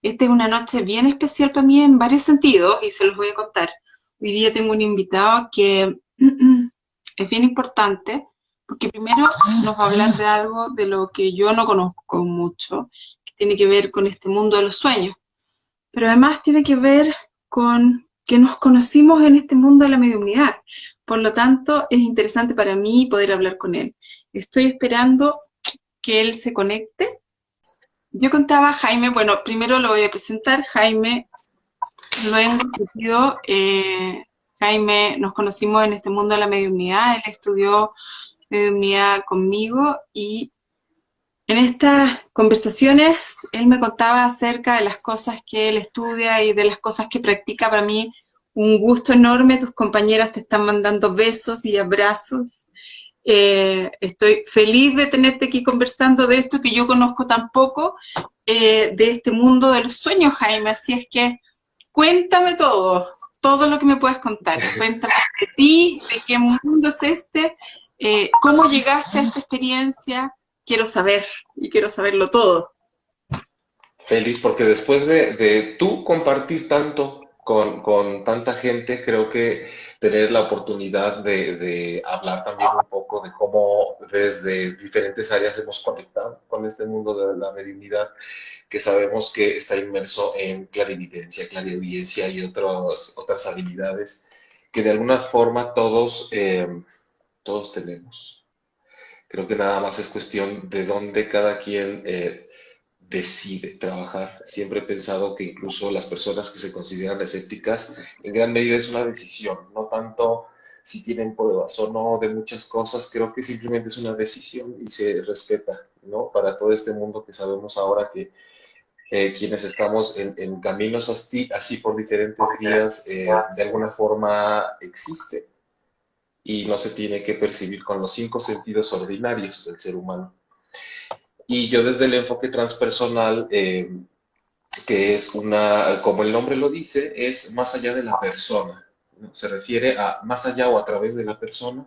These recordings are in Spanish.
Esta es una noche bien especial para mí en varios sentidos y se los voy a contar. Hoy día tengo un invitado que es bien importante porque primero nos va a hablar de algo de lo que yo no conozco mucho, que tiene que ver con este mundo de los sueños, pero además tiene que ver con que nos conocimos en este mundo de la mediunidad. Por lo tanto, es interesante para mí poder hablar con él. Estoy esperando que él se conecte. Yo contaba a Jaime, bueno, primero lo voy a presentar. Jaime Luengo, querido, Jaime, nos conocimos en este mundo de la mediunidad. Él estudió mediunidad conmigo y en estas conversaciones él me contaba acerca de las cosas que él estudia y de las cosas que practica. Para mí, un gusto enorme. Tus compañeras te están mandando besos y abrazos. Estoy feliz de tenerte aquí conversando de esto que yo conozco tan poco, de este mundo de los sueños, Jaime. Así es que cuéntame todo, todo lo que me puedas contar. Cuéntame de ti, de qué mundo es este, cómo llegaste a esta experiencia. Quiero saber y quiero saberlo todo. Feliz porque después de tú compartir tanto con tanta gente, creo que tener la oportunidad de hablar también un poco de cómo desde diferentes áreas hemos conectado con este mundo de la mediunidad, que sabemos que está inmerso en clarividencia, clariaudiencia y otras habilidades que de alguna forma todos tenemos. Creo que nada más es cuestión de dónde cada quien decide trabajar. Siempre he pensado que incluso las personas que se consideran escépticas, en gran medida es una decisión, no tanto si tienen pruebas o no de muchas cosas, creo que simplemente es una decisión y se respeta, ¿no? Para todo este mundo que sabemos ahora que quienes estamos en caminos así por diferentes vías, de alguna forma existe y no se tiene que percibir con los cinco sentidos ordinarios del ser humano. Y yo desde el enfoque transpersonal, que es como el nombre lo dice, es más allá de la persona, ¿no? Se refiere a más allá o a través de la persona,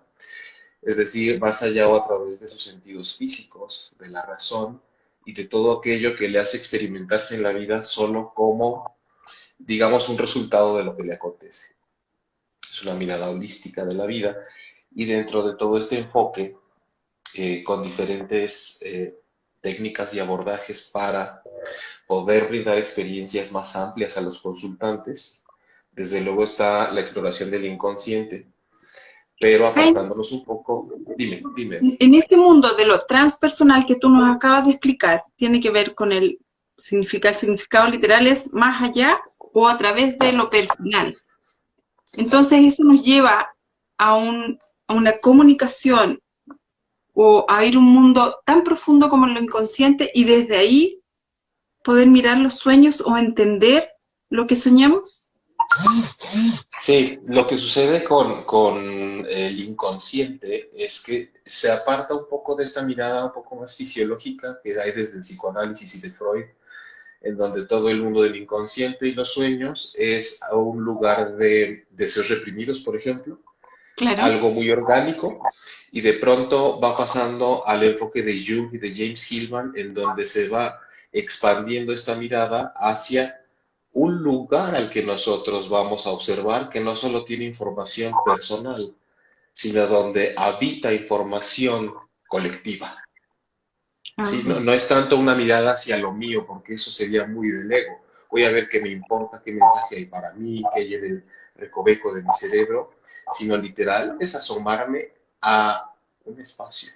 es decir, más allá o a través de sus sentidos físicos, de la razón y de todo aquello que le hace experimentarse en la vida solo como, digamos, un resultado de lo que le acontece. Es una mirada holística de la vida y dentro de todo este enfoque, con diferentes técnicas y abordajes para poder brindar experiencias más amplias a los consultantes. Desde luego está la exploración del inconsciente, pero Jaime, apartándonos un poco, dime. en este mundo de lo transpersonal que tú nos acabas de explicar, ¿tiene que ver con el significado literal es más allá o a través de lo personal? Entonces Exacto. eso nos lleva a, a una comunicación o a ir a un mundo tan profundo como lo inconsciente y desde ahí poder mirar los sueños o entender lo que soñamos. Sí, lo que sucede con el inconsciente es que se aparta un poco de esta mirada un poco más fisiológica que hay desde el psicoanálisis y de Freud, en donde todo el mundo del inconsciente y los sueños es un lugar de deseos reprimidos, por ejemplo, Claro. algo muy orgánico, y de pronto va pasando al enfoque de Jung y de James Hillman, en donde se va expandiendo esta mirada hacia un lugar al que nosotros vamos a observar que no solo tiene información personal, sino donde habita información colectiva. ¿Sí? No, Ajá. no es tanto una mirada hacia lo mío, porque eso sería muy del ego. Voy a ver qué me importa, qué mensaje hay para mí, qué hay en el recoveco de mi cerebro, sino literal es asomarme a un espacio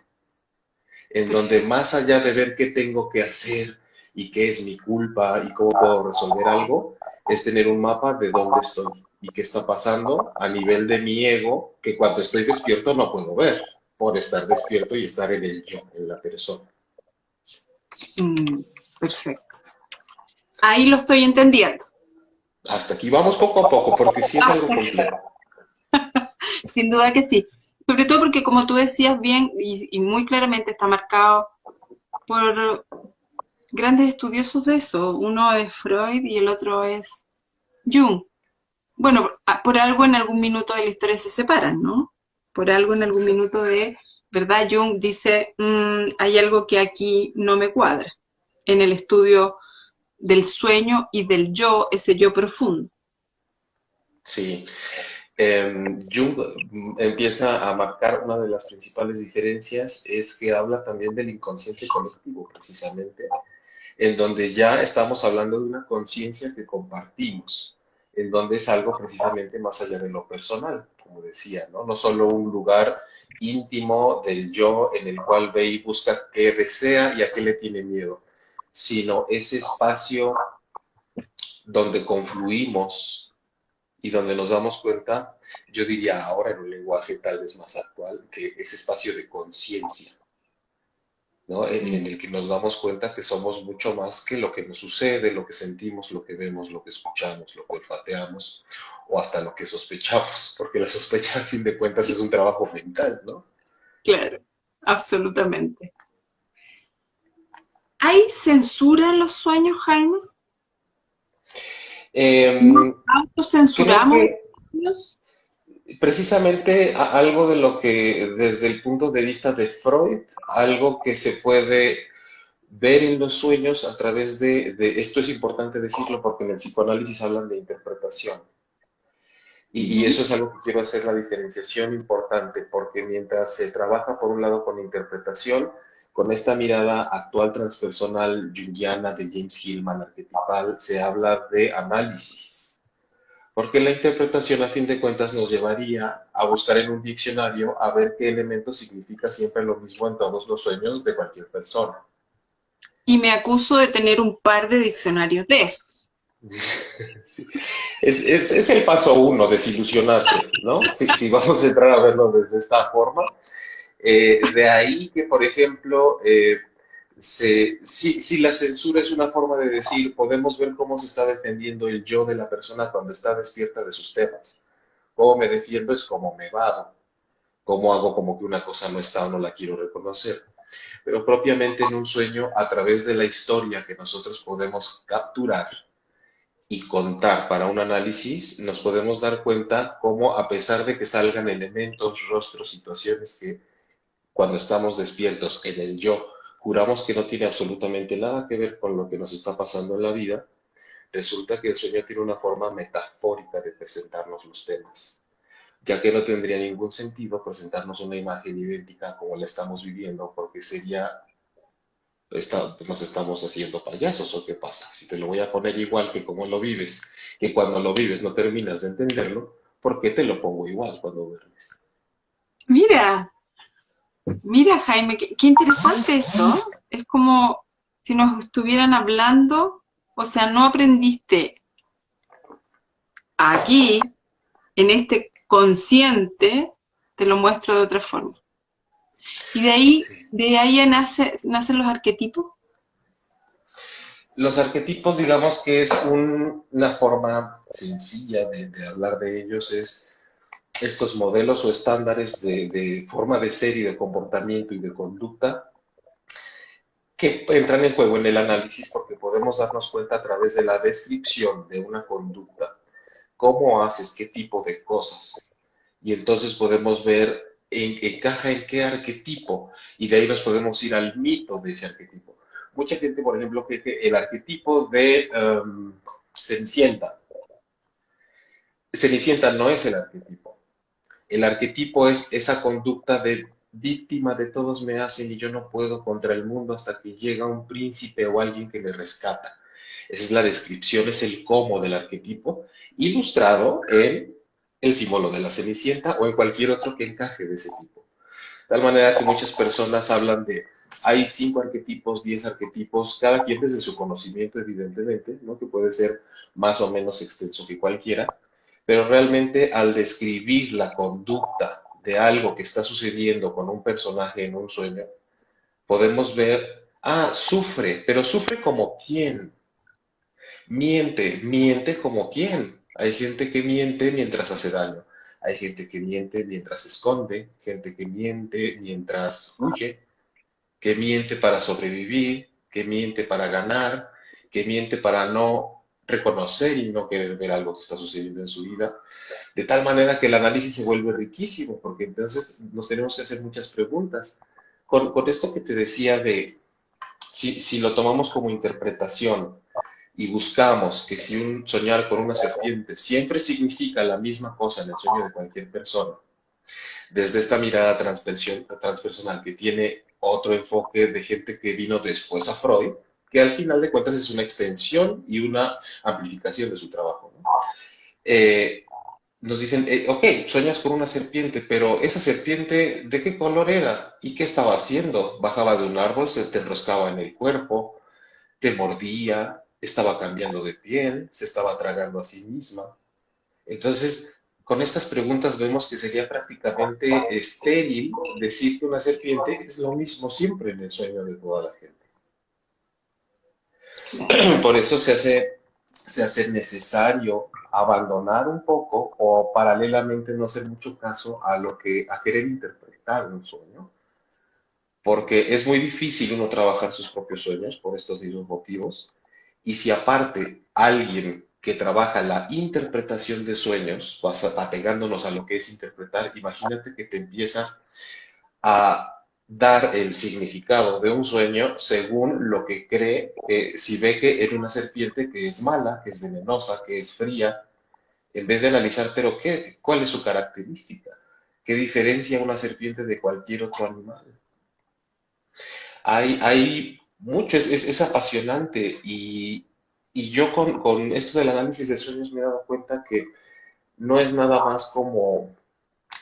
en donde Perfecto. más allá de ver qué tengo que hacer y qué es mi culpa y cómo puedo resolver algo, es tener un mapa de dónde estoy y qué está pasando a nivel de mi ego, que cuando estoy despierto no puedo ver, por estar despierto y estar en el yo, en la persona. Mm, perfecto. Ahí lo estoy entendiendo. Hasta aquí vamos poco a poco, porque sí es algo Hasta aquí. complejo. Sin duda que sí. Sobre todo porque, como tú decías bien y muy claramente, está marcado por grandes estudiosos de eso. Uno es Freud y el otro es Jung. Bueno, por algo en algún minuto de la historia se separan, ¿no? Por algo en algún minuto de, ¿verdad? Jung dice, hay algo que aquí no me cuadra en el estudio del sueño y del yo, ese yo profundo. Sí. Jung empieza a marcar una de las principales diferencias, es que habla también del inconsciente colectivo, precisamente, en donde ya estamos hablando de una conciencia que compartimos, en donde es algo precisamente más allá de lo personal, como decía, ¿no? No solo un lugar íntimo del yo en el cual ve y busca qué desea y a qué le tiene miedo, sino ese espacio donde confluimos y donde nos damos cuenta, yo diría ahora en un lenguaje tal vez más actual, que ese espacio de conciencia, ¿no? En Mm. el que nos damos cuenta que somos mucho más que lo que nos sucede, lo que sentimos, lo que vemos, lo que escuchamos, lo que olfateamos o hasta lo que sospechamos, porque la sospecha, a fin de cuentas, es un trabajo mental, ¿no? Claro, absolutamente. ¿Hay censura en los sueños, Jaime? ¿Nos Eh, Creo autocensuramos en que los sueños? precisamente algo de lo que desde el punto de vista de Freud, algo que se puede ver en los sueños a través esto es importante decirlo porque en el psicoanálisis hablan de interpretación. Y Ujú. eso es algo que quiero hacer la diferenciación importante, porque mientras se trabaja por un lado con interpretación, con esta mirada actual transpersonal junguiana de James Hillman, arquetipal, se habla de análisis. Porque la interpretación, a fin de cuentas, nos llevaría a buscar en un diccionario a ver qué elemento significa siempre lo mismo en todos los sueños de cualquier persona. Y me acuso de tener un par de diccionarios de esos. Sí. Es el paso uno, desilusionarse, ¿no? Si vamos a entrar a verlo desde esta forma. De ahí que, por ejemplo, si la censura es una forma de decir, podemos ver cómo se está defendiendo el yo de la persona cuando está despierta de sus temas. Cómo me defiendo es cómo me vado, cómo hago como que una cosa no está o no la quiero reconocer. Pero propiamente en un sueño, a través de la historia que nosotros podemos capturar, y contar para un análisis, nos podemos dar cuenta cómo a pesar de que salgan elementos, rostros, situaciones que cuando estamos despiertos en el yo juramos que no tiene absolutamente nada que ver con lo que nos está pasando en la vida, resulta que el sueño tiene una forma metafórica de presentarnos los temas, ya que no tendría ningún sentido presentarnos una imagen idéntica como la estamos viviendo, porque sería nos estamos haciendo payasos o qué pasa. Si te lo voy a poner igual que como lo vives, que cuando lo vives no terminas de entenderlo, ¿por qué te lo pongo igual cuando duermes? Mira, mira, Jaime, qué interesante eso. Es como si nos estuvieran hablando, o sea, no aprendiste aquí, en este consciente, te lo muestro de otra forma. Y Sí. de ahí ya nacen los arquetipos. Los arquetipos, digamos que es una forma sencilla de hablar de ellos, es estos modelos o estándares de forma de ser y de comportamiento y de conducta que entran en juego en el análisis porque podemos darnos cuenta a través de la descripción de una conducta, cómo haces, qué tipo de cosas. Y entonces podemos ver encaja en qué arquetipo y de ahí nos podemos ir al mito de ese arquetipo. Mucha gente, por ejemplo, cree que el arquetipo de Cenicienta, Cenicienta no es el arquetipo. El arquetipo es esa conducta de víctima de todos me hacen y yo no puedo contra el mundo hasta que llega un príncipe o alguien que me rescata. Esa es la descripción, es el cómo del arquetipo, ilustrado en el símbolo de la Cenicienta o en cualquier otro que encaje de ese tipo. De tal manera que muchas personas hablan de, hay 5 arquetipos, 10 arquetipos, cada quien desde su conocimiento, evidentemente, ¿no? Que puede ser más o menos extenso que cualquiera, pero realmente al describir la conducta de algo que está sucediendo con un personaje en un sueño, podemos ver, sufre, pero sufre como quién, miente como quién. Hay gente que miente mientras hace daño, hay gente que miente mientras esconde, gente que miente mientras huye, que miente para sobrevivir, que miente para ganar, que miente para no reconocer y no querer ver algo que está sucediendo en su vida, de tal manera que el análisis se vuelve riquísimo, porque entonces nos tenemos que hacer muchas preguntas. Con esto que te decía de si lo tomamos como interpretación y buscamos que si un soñar con una serpiente siempre significa la misma cosa en el sueño de cualquier persona, desde esta mirada transpersonal que tiene otro enfoque de gente que vino después a Freud, que al final de cuentas es una extensión y una amplificación de su trabajo, ¿no? Eh, Nos dicen, ok, sueñas con una serpiente, pero esa serpiente, ¿de qué color era? ¿Y qué estaba haciendo? Bajaba de un árbol, se te enroscaba en el cuerpo, te mordía, estaba cambiando de piel, se estaba tragando a sí misma. Entonces, con estas preguntas vemos que sería prácticamente estéril decir que una serpiente es lo mismo siempre en el sueño de toda la gente. claro. Por eso se hace necesario abandonar un poco o paralelamente no hacer mucho caso a lo que a querer interpretar un sueño, porque es muy difícil uno trabajar sus propios sueños por estos mismos motivos. Y si aparte alguien que trabaja la interpretación de sueños, apegándonos a lo que es interpretar, imagínate que te empieza a dar el significado de un sueño según lo que cree, si ve que era una serpiente que es mala, que es venenosa, que es fría, en vez de analizar, pero qué, ¿cuál es su característica? ¿Qué diferencia una serpiente de cualquier otro animal? Hay mucho, es apasionante y yo con esto del análisis de sueños me he dado cuenta que no es nada más como,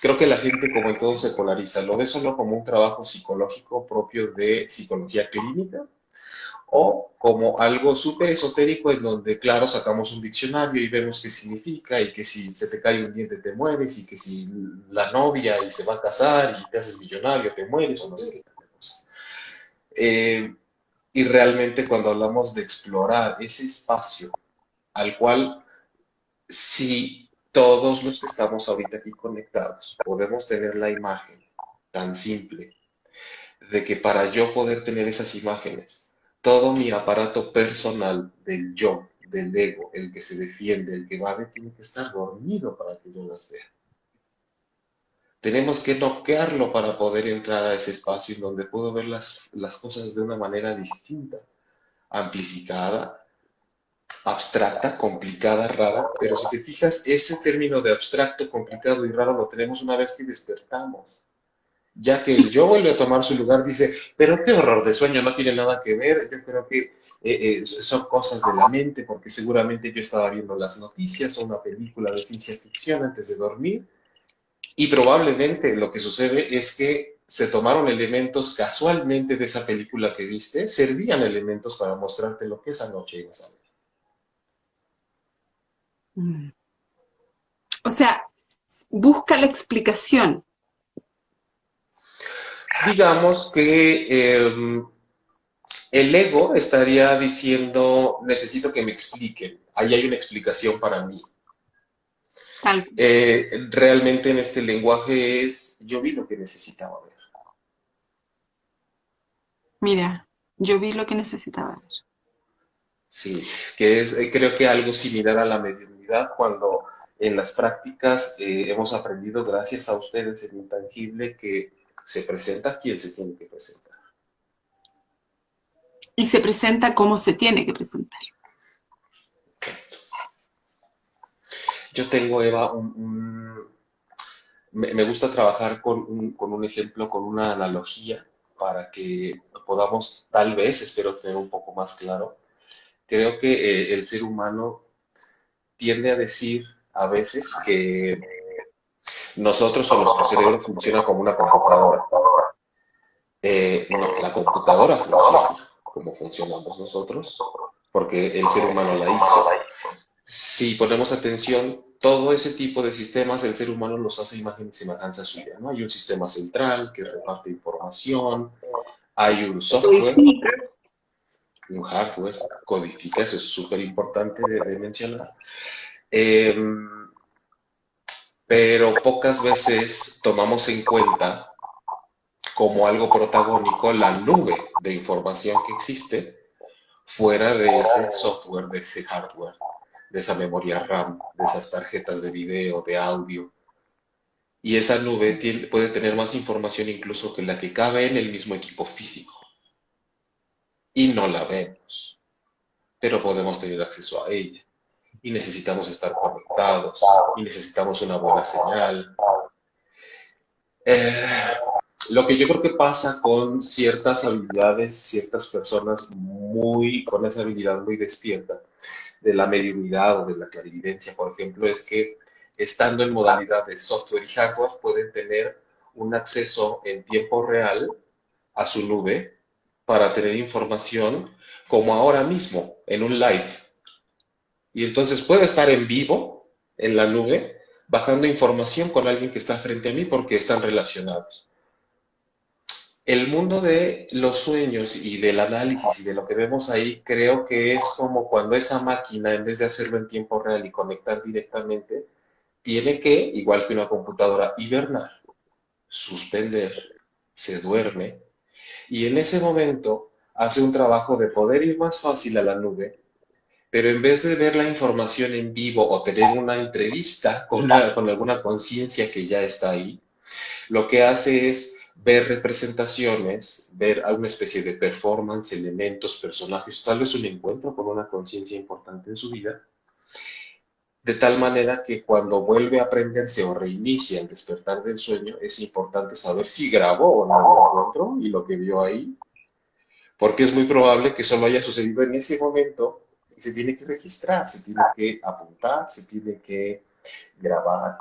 creo que la gente como en todo se polariza, lo ve solo como un trabajo psicológico propio de psicología clínica o como algo súper esotérico en donde, claro, sacamos un diccionario y vemos qué significa y que si se te cae un diente te mueres y que si la novia y se va a casar y te haces millonario te mueres o no sé qué tanta cosa. Eh, y realmente cuando hablamos de explorar ese espacio al cual si todos los que estamos ahorita aquí conectados podemos tener la imagen tan simple de que para yo poder tener esas imágenes, todo mi aparato personal del yo, del ego, el que se defiende, el que va, tiene que estar dormido para que yo las vea. Tenemos que noquearlo para poder entrar a ese espacio en donde puedo ver las cosas de una manera distinta, amplificada, abstracta, complicada, rara, pero si te fijas, ese término de abstracto, complicado y raro lo tenemos una vez que despertamos. Ya que el yo vuelve a tomar su lugar, dice, pero qué horror de sueño, no tiene nada que ver, yo creo que son cosas de la mente, porque seguramente yo estaba viendo las noticias o una película de ciencia ficción antes de dormir, y probablemente lo que sucede es que se tomaron elementos casualmente de esa película que viste, servían elementos para mostrarte lo que esa noche ibas a ver. Mm. O sea, busca la explicación. Digamos que el ego estaría diciendo, necesito que me expliquen, ahí hay una explicación para mí. Tal, Realmente en este lenguaje es, yo vi lo que necesitaba ver. mira, yo vi lo que necesitaba ver. Sí, que es creo que algo similar a la mediunidad cuando en las prácticas hemos aprendido gracias a ustedes el intangible que se presenta quien se tiene que presentar. Y se presenta como se tiene que presentar. Yo tengo, Eva, me gusta trabajar con un ejemplo, con una analogía, para que podamos, tal vez, espero tener un poco más claro. Creo que el ser humano tiende a decir a veces que nosotros o nuestro cerebro funciona como una computadora. No, la computadora funciona como funcionamos nosotros, porque el ser humano la hizo. Si ponemos atención, todo ese tipo de sistemas, el ser humano los hace imagen y semejanza suya, ¿no? Hay un sistema central que reparte información, hay un software, Codifica. un hardware, codifica, eso es súper importante de mencionar. Eh, pero pocas veces tomamos en cuenta como algo protagónico la nube de información que existe fuera de ese software, de ese hardware, de esa memoria RAM, de esas tarjetas de video, de audio. Y esa nube puede tener más información incluso que la que cabe en el mismo equipo físico. Y no la vemos. pero podemos tener acceso a ella. Y necesitamos estar conectados, y necesitamos una buena señal. Eh, lo que yo creo que pasa con ciertas habilidades, ciertas personas con esa habilidad muy despierta, de la mediunidad o de la clarividencia, por ejemplo, es que estando en modalidad de software y hardware pueden tener un acceso en tiempo real a su nube para tener información como ahora mismo, en un live. Y entonces puedo estar en vivo en la nube bajando información con alguien que está frente a mí porque están relacionados. El mundo de los sueños y del análisis y de lo que vemos ahí, creo que es como cuando esa máquina, en vez de hacerlo en tiempo real y conectar directamente, tiene que, igual que una computadora, hibernar, suspender, se duerme, y en ese momento hace un trabajo de poder ir más fácil a la nube, pero en vez de ver la información en vivo o tener una entrevista con alguna conciencia que ya está ahí, lo que hace es ver representaciones, ver alguna especie de performance, elementos, personajes, tal vez un encuentro con una conciencia importante en su vida, de tal manera que cuando vuelve a prenderse o reinicia el despertar del sueño, es importante saber si grabó o no el encuentro y lo que vio ahí, porque es muy probable que solo haya sucedido en ese momento y se tiene que registrar, se tiene que apuntar, se tiene que grabar.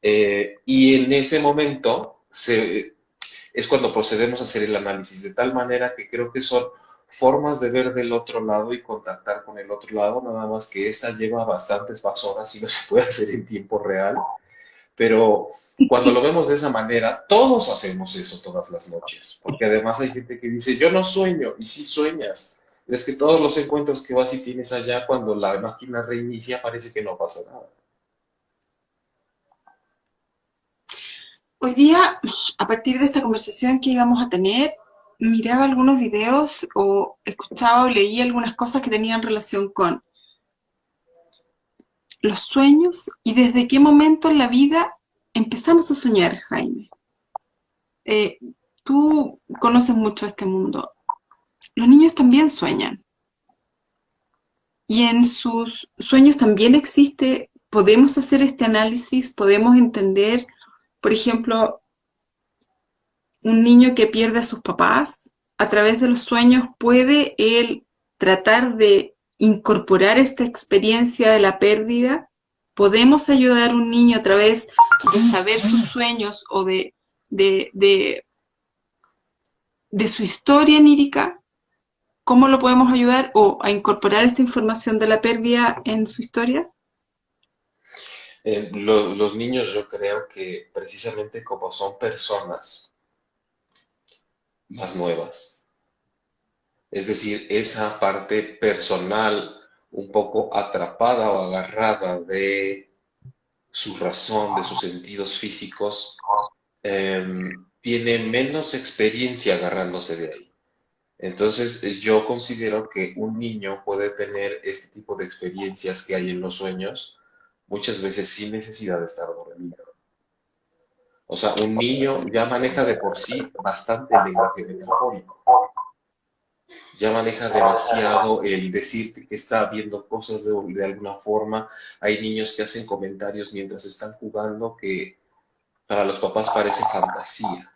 Y en ese momento es cuando procedemos a hacer el análisis, de tal manera que creo que son formas de ver del otro lado y contactar con el otro lado, nada más que esta lleva bastantes más horas y no se puede hacer en tiempo real, pero cuando lo vemos de esa manera, todos hacemos eso todas las noches, porque además hay gente que dice, yo no sueño, y sí sueñas. Es que todos los encuentros que vas y tienes allá, cuando la máquina reinicia, parece que no pasa nada. Hoy día, a partir de esta conversación que íbamos a tener, miraba algunos videos o escuchaba o leía algunas cosas que tenían relación con los sueños y desde qué momento en la vida empezamos a soñar, Jaime. Eh, Tú conoces mucho este mundo. Los niños también sueñan y en sus sueños también existe, podemos hacer este análisis, podemos entender, por ejemplo, un niño que pierde a sus papás, a través de los sueños puede él tratar de incorporar esta experiencia de la pérdida. Podemos ayudar a un niño a través de saber sus sueños o de, de, de su historia onírica. ¿Cómo lo podemos ayudar o a incorporar esta información de la pérdida en su historia? Los niños yo creo que precisamente como son personas más nuevas, es decir, esa parte personal un poco atrapada o agarrada de su razón, de sus sentidos físicos, tiene menos experiencia agarrándose de ahí. Entonces, yo considero que un niño puede tener este tipo de experiencias que hay en los sueños muchas veces sin necesidad de estar dormido. O sea, un niño ya maneja de por sí bastante el lenguaje metafórico, ya maneja demasiado el decirte que está viendo cosas de alguna forma. Hay niños que hacen comentarios mientras están jugando que para los papás parece fantasía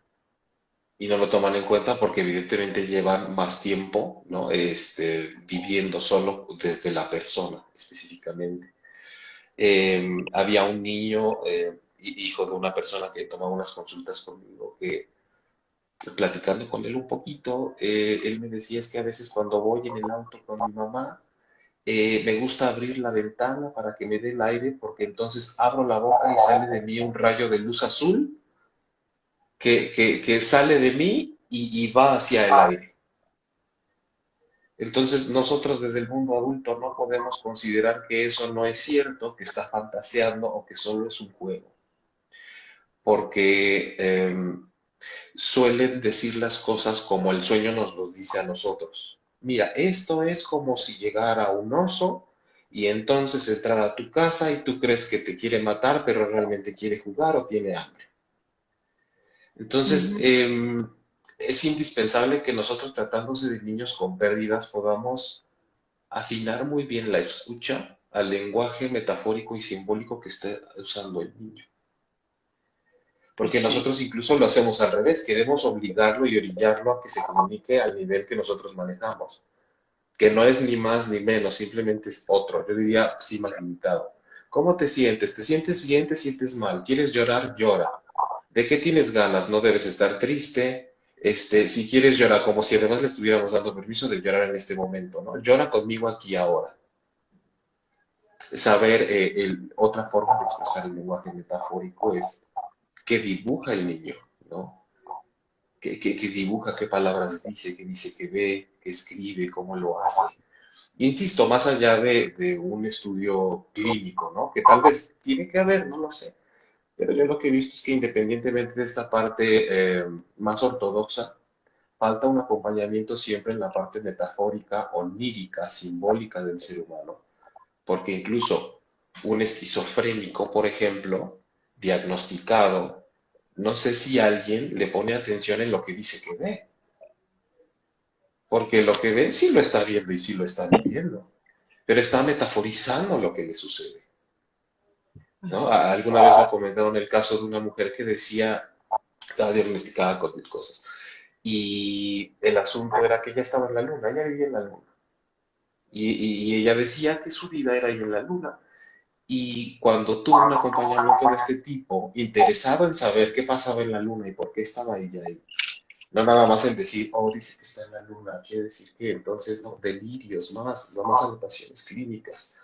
y no lo toman en cuenta porque evidentemente llevan más tiempo, ¿no? Viviendo solo desde la persona específicamente. Había un niño, hijo de una persona que tomaba unas consultas conmigo, que platicando con él un poquito, él me decía es que a veces cuando voy en el auto con mi mamá, me gusta abrir la ventana para que me dé el aire porque entonces abro la boca y sale de mí un rayo de luz azul que sale de mí y va hacia el aire. Entonces nosotros desde el mundo adulto no podemos considerar que eso no es cierto, que está fantaseando o que solo es un juego, porque suelen decir las cosas como el sueño nos los dice a nosotros. Mira, esto es como si llegara un oso y entonces entrar a tu casa y tú crees que te quiere matar, pero realmente quiere jugar o tiene hambre. Entonces, Uh-huh. es indispensable que nosotros tratándose de niños con pérdidas podamos, afinar muy bien la escucha al lenguaje metafórico y simbólico que está usando el niño. Porque Perfecto. nosotros incluso lo hacemos al revés, queremos obligarlo y orillarlo a que se comunique al nivel que nosotros manejamos, que no es ni más ni menos, simplemente es otro, yo diría sí más limitado. ¿Cómo te sientes? ¿Te sientes bien? ¿Te sientes mal? ¿Quieres llorar? Llora. ¿De qué tienes ganas? No debes estar triste. Si quieres llorar, como si además le estuviéramos dando permiso de llorar en este momento, ¿no? Llora conmigo aquí ahora. Saber, otra forma de expresar el lenguaje metafórico es qué dibuja el niño, ¿no? ¿Qué dibuja, qué palabras dice que ve, qué escribe, cómo lo hace. Insisto, más allá de un estudio clínico, ¿no? Que tal vez tiene que haber, no lo sé. Pero yo lo que he visto es que independientemente de esta parte más ortodoxa, falta un acompañamiento siempre en la parte metafórica, onírica, simbólica del ser humano. Porque incluso un esquizofrénico, por ejemplo, diagnosticado, no sé si alguien le pone atención en lo que dice que ve. Porque lo que ve sí lo está viendo y sí lo está viviendo, pero está metaforizando lo que le sucede, ¿no? Alguna vez me comentaron el caso de una mujer que decía, estaba diagnosticada con mil cosas, y el asunto era que ella estaba en la luna, ella vivía en la luna, y ella decía que su vida era ir en la luna, y cuando tuvo un acompañamiento de este tipo, interesado en saber qué pasaba en la luna y por qué estaba ella ahí, no nada más en decir, oh, dice que está en la luna, quiere decir que entonces no, delirios más, no más anotaciones clínicas.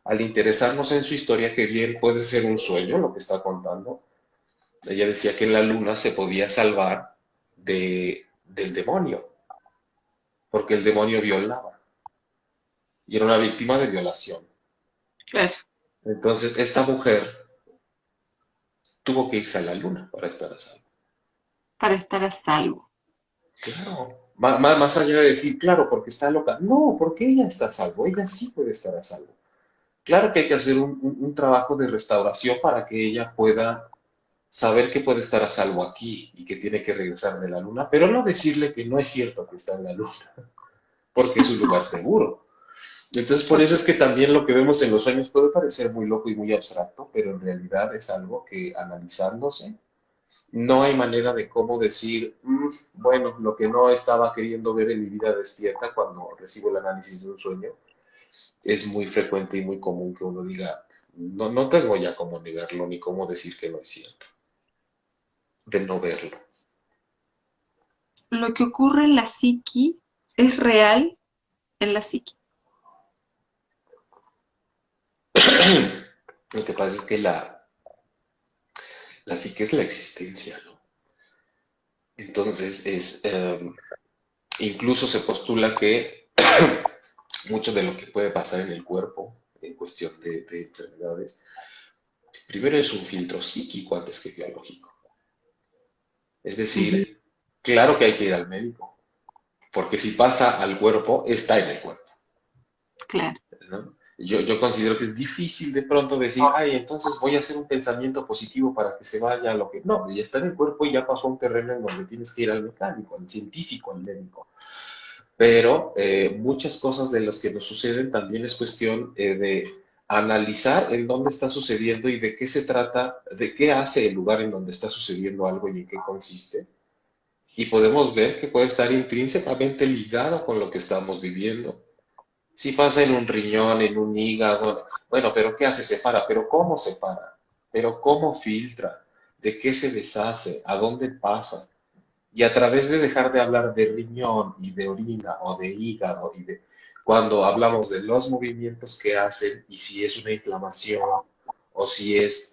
Al interesarnos en su historia, que bien puede ser un sueño lo que está contando, ella decía que en la luna se podía salvar del demonio, porque el demonio violaba y era una víctima de violación. Claro, Entonces, esta mujer tuvo que irse a la luna para estar a salvo. para estar a salvo. Claro, más allá de decir, claro, porque está loca. No, porque ella está a salvo, ella sí puede estar a salvo. Claro que hay que hacer un trabajo de restauración para que ella pueda saber que puede estar a salvo aquí y que tiene que regresar de la luna, pero no decirle que no es cierto que está en la luna, porque es un lugar seguro. Entonces, por eso es que también lo que vemos en los sueños puede parecer muy loco y muy abstracto, pero en realidad es algo que analizándose, no hay manera de cómo decir, bueno, lo que no estaba queriendo ver en mi vida despierta cuando recibo el análisis de un sueño, es muy frecuente y muy común que uno diga, no, no tengo ya cómo negarlo ni cómo decir que no es cierto, de no verlo. Lo que ocurre en la psiqui es real en la psiqui. Lo que pasa es que la psique es la existencia, ¿no? Entonces, incluso se postula que mucho de lo que puede pasar en el cuerpo, en cuestión de enfermedades, primero es un filtro psíquico antes que biológico. Es Ujú. decir, claro que hay que ir al médico, porque si pasa al cuerpo, está en el cuerpo, Claro. ¿no? Yo considero que es difícil de pronto decir, ay, entonces voy a hacer un pensamiento positivo para que se vaya a lo que... No, ya está en el cuerpo y ya pasó a un terreno en donde tienes que ir al mecánico, al científico, al médico. Pero muchas cosas de las que nos suceden también es cuestión de analizar en dónde está sucediendo y de qué se trata, de qué hace el lugar en donde está sucediendo algo y en qué consiste. Y podemos ver que puede estar intrínsecamente ligado con lo que estamos viviendo. Si pasa en un riñón, en un hígado, bueno, pero ¿qué hace? Separa, pero ¿cómo separa? Pero ¿cómo filtra? ¿De qué se deshace? ¿A dónde pasa? Y a través de dejar de hablar de riñón y de orina o de hígado y de cuando hablamos de los movimientos que hacen y si es una inflamación o si es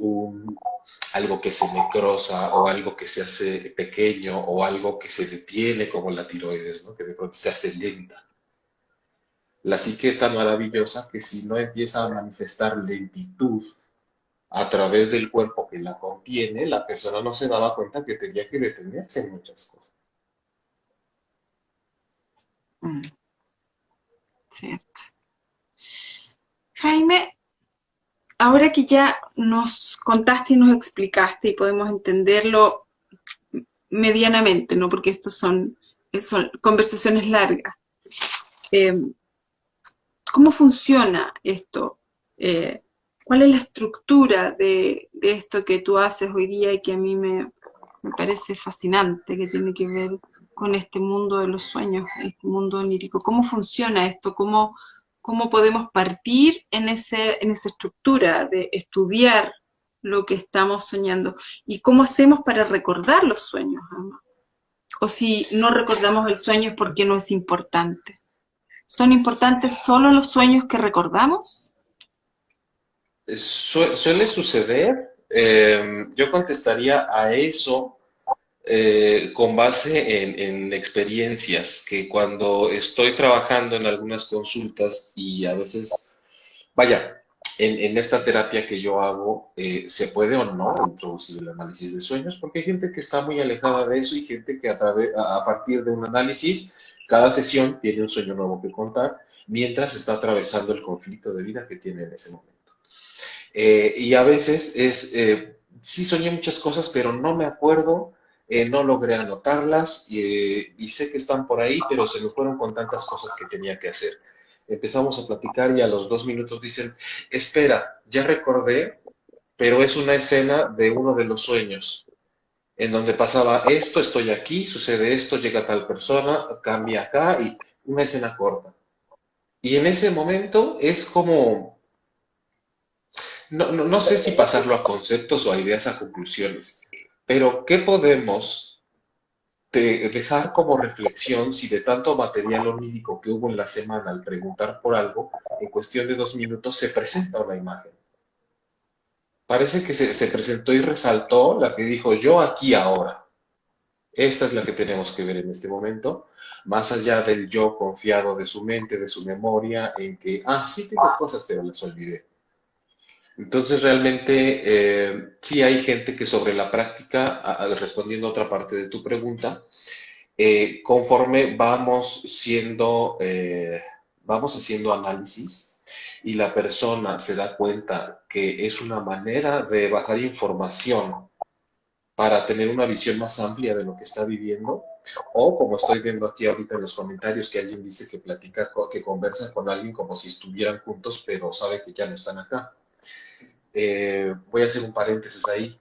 algo que se necrosa o algo que se hace pequeño o algo que se detiene como la tiroides, ¿no? Que de pronto se hace lenta. La psique es tan maravillosa que si no empieza a manifestar lentitud a través del cuerpo que la contiene, la persona no se daba cuenta que tenía que detenerse en muchas cosas. Mm, cierto. Jaime, ahora que ya nos contaste y nos explicaste y podemos entenderlo medianamente, ¿no? Porque estos son conversaciones largas. Eh, ¿Cómo funciona esto? Eh, ¿Cuál es la estructura de esto que tú haces hoy día y que a mí me parece fascinante, que tiene que ver con este mundo de los sueños, este mundo onírico? ¿Cómo funciona esto? ¿Cómo podemos partir en esa estructura de estudiar lo que estamos soñando? ¿Y cómo hacemos para recordar los sueños, además? O si no recordamos el sueño es porque no es importante. ¿Son importantes solo los sueños que recordamos? Suele suceder, yo contestaría a eso con base en experiencias, que cuando estoy trabajando en algunas consultas y a veces, vaya, en esta terapia que yo hago, se puede o no introducir el análisis de sueños, porque hay gente que está muy alejada de eso y gente que a partir de un análisis, cada sesión tiene un sueño nuevo que contar, mientras está atravesando el conflicto de vida que tiene en ese momento. Y a veces sí soñé muchas cosas, pero no me acuerdo, no logré anotarlas y sé que están por ahí, pero se me fueron con tantas cosas que tenía que hacer. Empezamos a platicar y a los 2 minutos dicen, espera, ya recordé, pero es una escena de uno de los sueños, en donde pasaba esto, estoy aquí, sucede esto, llega tal persona, cambia acá y una escena corta. Y en ese momento es como no sé si pasarlo a conceptos o a ideas a conclusiones, pero ¿qué podemos dejar como reflexión si de tanto material onírico que hubo en la semana al preguntar por algo, en cuestión de 2 minutos se presenta una imagen? Parece que se presentó y resaltó la que dijo yo aquí ahora. Esta es la que tenemos que ver en este momento, más allá del yo confiado de su mente, de su memoria, en que, sí tengo cosas, pero las olvidé. Entonces, realmente, sí hay gente que sobre la práctica, respondiendo a otra parte de tu pregunta, conforme vamos haciendo análisis y la persona se da cuenta que es una manera de bajar información para tener una visión más amplia de lo que está viviendo, o como estoy viendo aquí ahorita en los comentarios que alguien dice que platica, que conversa con alguien como si estuvieran juntos, pero sabe que ya no están acá. Voy a hacer un paréntesis ahí.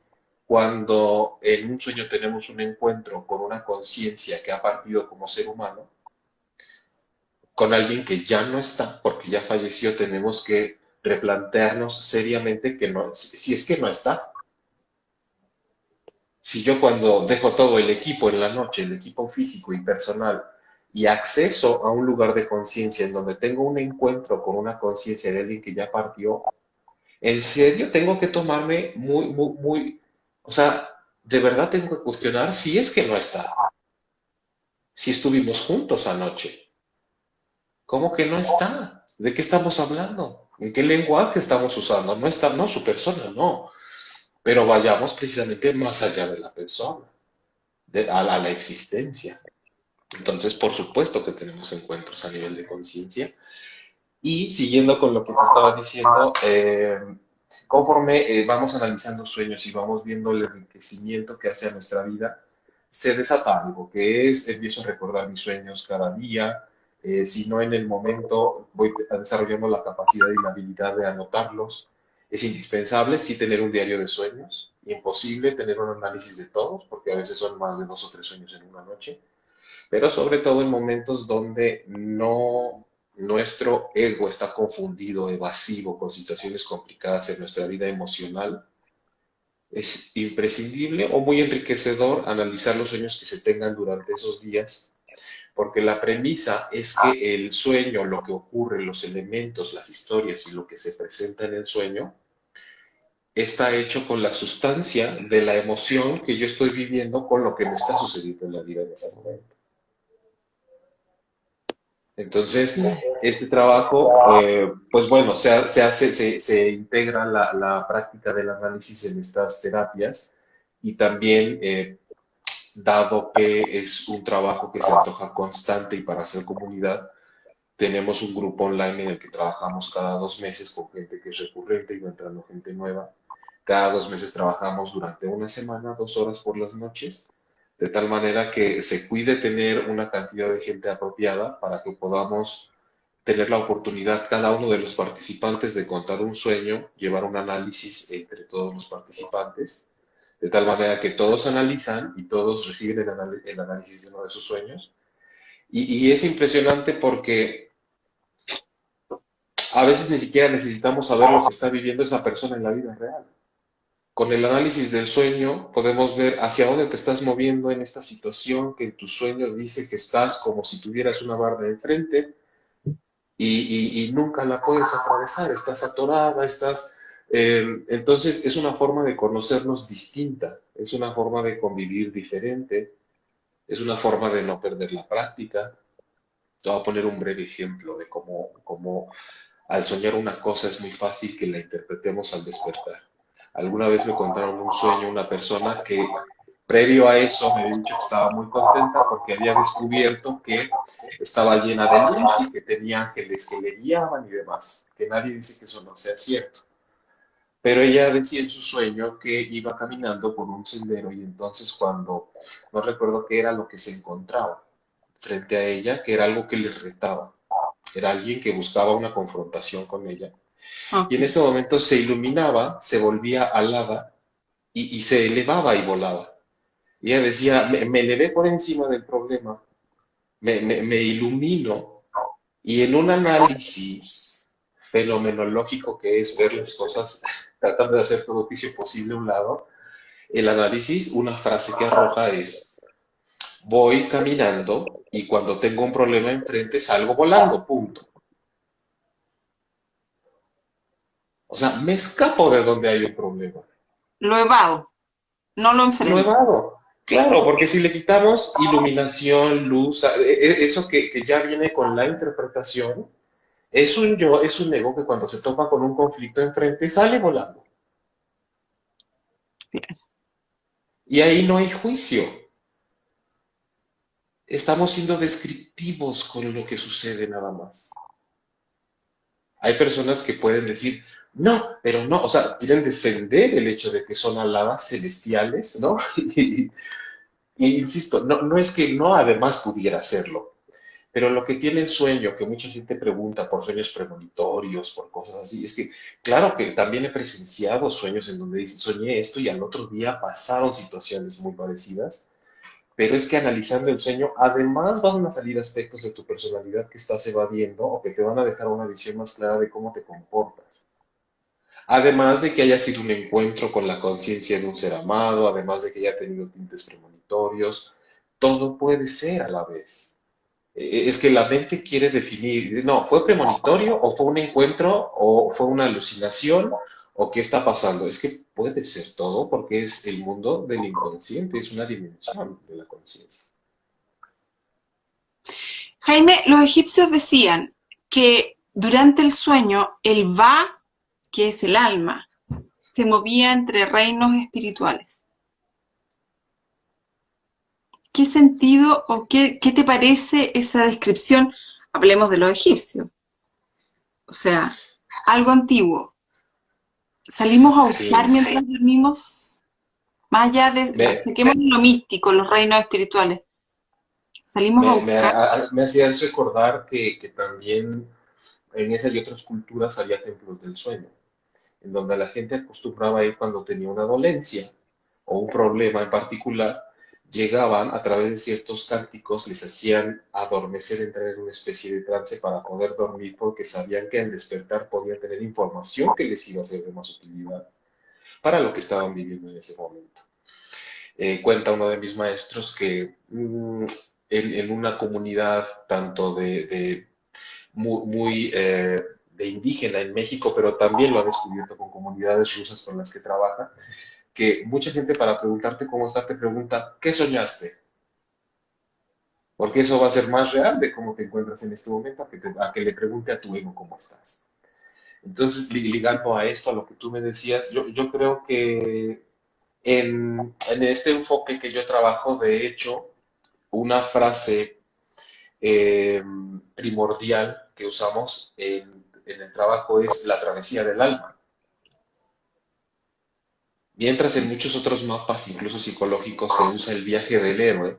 Cuando en un sueño tenemos un encuentro con una conciencia que ha partido como ser humano, con alguien que ya no está, porque ya falleció, tenemos que replantearnos seriamente que no, si es que no está. Si yo cuando dejo todo el equipo en la noche, el equipo físico y personal, y acceso a un lugar de conciencia en donde tengo un encuentro con una conciencia de alguien que ya partió, en serio tengo que tomarme o sea, de verdad tengo que cuestionar si es que no está, si estuvimos juntos anoche. ¿Cómo que no está? ¿De qué estamos hablando? ¿En qué lenguaje estamos usando? No está, no, su persona, no. Pero vayamos precisamente más allá de la persona, a la existencia. Entonces, por supuesto que tenemos encuentros a nivel de conciencia. Y siguiendo con lo que te estaba diciendo, conforme vamos analizando sueños y vamos viendo el enriquecimiento que hace a nuestra vida, se desata algo, que es, empiezo a recordar mis sueños cada día, si no en el momento, voy desarrollando la capacidad y la habilidad de anotarlos. Es indispensable sí tener un diario de sueños, imposible tener un análisis de todos, porque a veces son más de 2 o 3 sueños en una noche, pero sobre todo en momentos donde no nuestro ego está confundido, evasivo, con situaciones complicadas en nuestra vida emocional, es imprescindible o muy enriquecedor analizar los sueños que se tengan durante esos días, porque la premisa es que el sueño, lo que ocurre, los elementos, las historias y lo que se presenta en el sueño, está hecho con la sustancia de la emoción que yo estoy viviendo con lo que me está sucediendo en la vida en ese momento. Entonces, Sí. este trabajo, pues bueno, se integra la práctica del análisis en estas terapias y también, dado que es un trabajo que se antoja constante y para hacer comunidad, tenemos un grupo online en el que trabajamos cada 2 meses con gente que es recurrente y va entrando gente nueva. Cada 2 meses trabajamos durante una semana, 2 horas por las noches, de tal manera que se cuide tener una cantidad de gente apropiada para que podamos tener la oportunidad cada uno de los participantes de contar un sueño, llevar un análisis entre todos los participantes, de tal manera que todos analizan y todos reciben el análisis de uno de sus sueños. Y es impresionante porque a veces ni siquiera necesitamos saber lo que está viviendo esa persona en la vida real. Con el análisis del sueño podemos ver hacia dónde te estás moviendo en esta situación que en tu sueño dice que estás como si tuvieras una barra enfrente y nunca la puedes atravesar, estás atorada, entonces es una forma de conocernos distinta, es una forma de convivir diferente, es una forma de no perder la práctica. Te voy a poner un breve ejemplo de cómo al soñar una cosa es muy fácil que la interpretemos al despertar. Alguna vez me contaron un sueño una persona que previo a eso me había dicho que estaba muy contenta porque había descubierto que estaba llena de luz y que tenía ángeles que le guiaban y demás. Que nadie dice que eso no sea cierto. Pero ella decía en su sueño que iba caminando por un sendero y entonces no recuerdo qué era lo que se encontraba frente a ella, que era algo que le retaba. Era alguien que buscaba una confrontación con ella. Y Ok. en ese momento se iluminaba, se volvía alada y se elevaba y volaba. Y ella decía, me elevé por encima del problema, me ilumino y en un análisis fenomenológico que es ver las cosas, tratando de hacer todo juicio posible a un lado, el análisis, una frase que arroja es, voy caminando y cuando tengo un problema enfrente salgo volando, punto. O sea, me escapo de donde hay un problema. Lo evado, no lo Lo enfrento. evado. Claro, porque si le quitamos iluminación, luz, eso que ya viene con la interpretación, es un yo, es un ego que cuando se topa con un conflicto enfrente sale volando. Bien. Y ahí no hay juicio. Estamos siendo descriptivos con lo que sucede nada más. Hay personas que pueden decir, no, pero no, o sea, quieren defender el hecho de que son aladas celestiales, ¿no? Y insisto, no es que no además pudiera hacerlo, pero lo que tiene el sueño, que mucha gente pregunta por sueños premonitorios, por cosas así, es que, claro que también he presenciado sueños en donde dicen, soñé esto y al otro día pasaron situaciones muy parecidas, pero es que analizando el sueño, además van a salir aspectos de tu personalidad que estás evadiendo o que te van a dejar una visión más clara de cómo te comportas. Además de que haya sido un encuentro con la conciencia de un ser amado, además de que haya tenido tintes premonitorios, todo puede ser a la vez. Es que la mente quiere definir, no, ¿fue premonitorio o fue un encuentro o fue una alucinación o qué está pasando? Es que puede ser todo porque es el mundo del inconsciente, es una dimensión de la conciencia. Jaime, los egipcios decían que durante el sueño el va, que es el alma, se movía entre reinos espirituales. ¿Qué sentido o qué te parece esa descripción? Hablemos de los egipcios, o sea, algo antiguo. ¿Salimos a Sí, buscar mientras dormimos? Más allá de, me, saquemos lo místico, los reinos espirituales. Salimos a me, me, buscar. me hacías recordar que también en esa y otras culturas había templos del sueño, en donde la gente acostumbraba a ir cuando tenía una dolencia o un problema en particular, llegaban a través de ciertos cánticos, les hacían adormecer, entrar en una especie de trance para poder dormir, porque sabían que al despertar podían tener información que les iba a ser de más utilidad para lo que estaban viviendo en ese momento. Cuenta uno de mis maestros que en una comunidad tanto muy de indígena en México, pero también lo ha descubierto con comunidades rusas con las que trabaja, que mucha gente para preguntarte cómo estás te pregunta, ¿qué soñaste? Porque eso va a ser más real de cómo te encuentras en este momento a que le pregunte a tu ego cómo estás. Entonces, ligando a esto, a lo que tú me decías, yo creo que en este enfoque que yo trabajo, de hecho, una frase eh, primordial que usamos en el trabajo es la travesía del alma. Mientras en muchos otros mapas, incluso psicológicos, se usa el viaje del héroe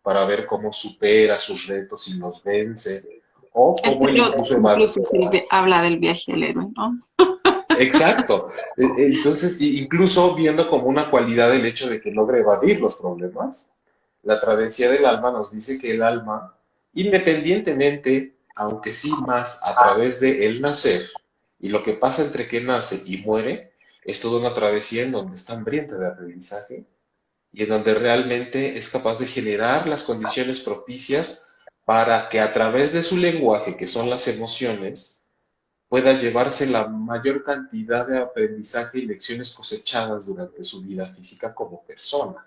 para ver cómo supera sus retos y los vence, o El cómo él tarot incluso va. incluso habla del viaje del héroe, ¿no? Exacto. Entonces, incluso viendo como una cualidad el hecho de que logre evadir los problemas, la travesía del alma nos dice que el alma, independientemente, aunque sí más a través de el nacer y lo que pasa entre que nace y muere, es toda una travesía en donde está hambrienta de aprendizaje y en donde realmente es capaz de generar las condiciones propicias para que a través de su lenguaje, que son las emociones, pueda llevarse la mayor cantidad de aprendizaje y lecciones cosechadas durante su vida física como persona.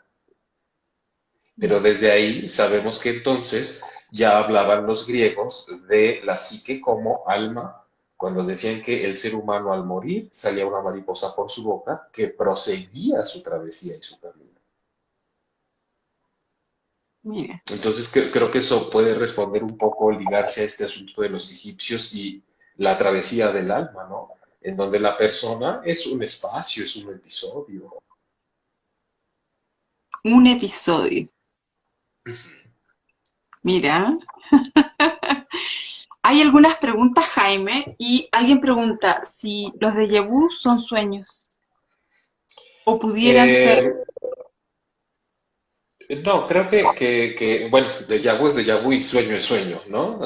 Pero desde ahí sabemos que entonces ya hablaban los griegos de la psique como alma, cuando decían que el ser humano al morir salía una mariposa por su boca que proseguía su travesía y su camino. Mira, Entonces creo que eso puede responder un poco, ligarse a este asunto de los egipcios y la travesía del alma, ¿no? En donde la persona es un espacio, es un episodio. un episodio. Mira, hay algunas preguntas, Jaime, y alguien pregunta si los déjà vu son sueños o pudieran ser. Eh, no, creo bueno, déjà vu es déjà vu y sueño es sueño, ¿no?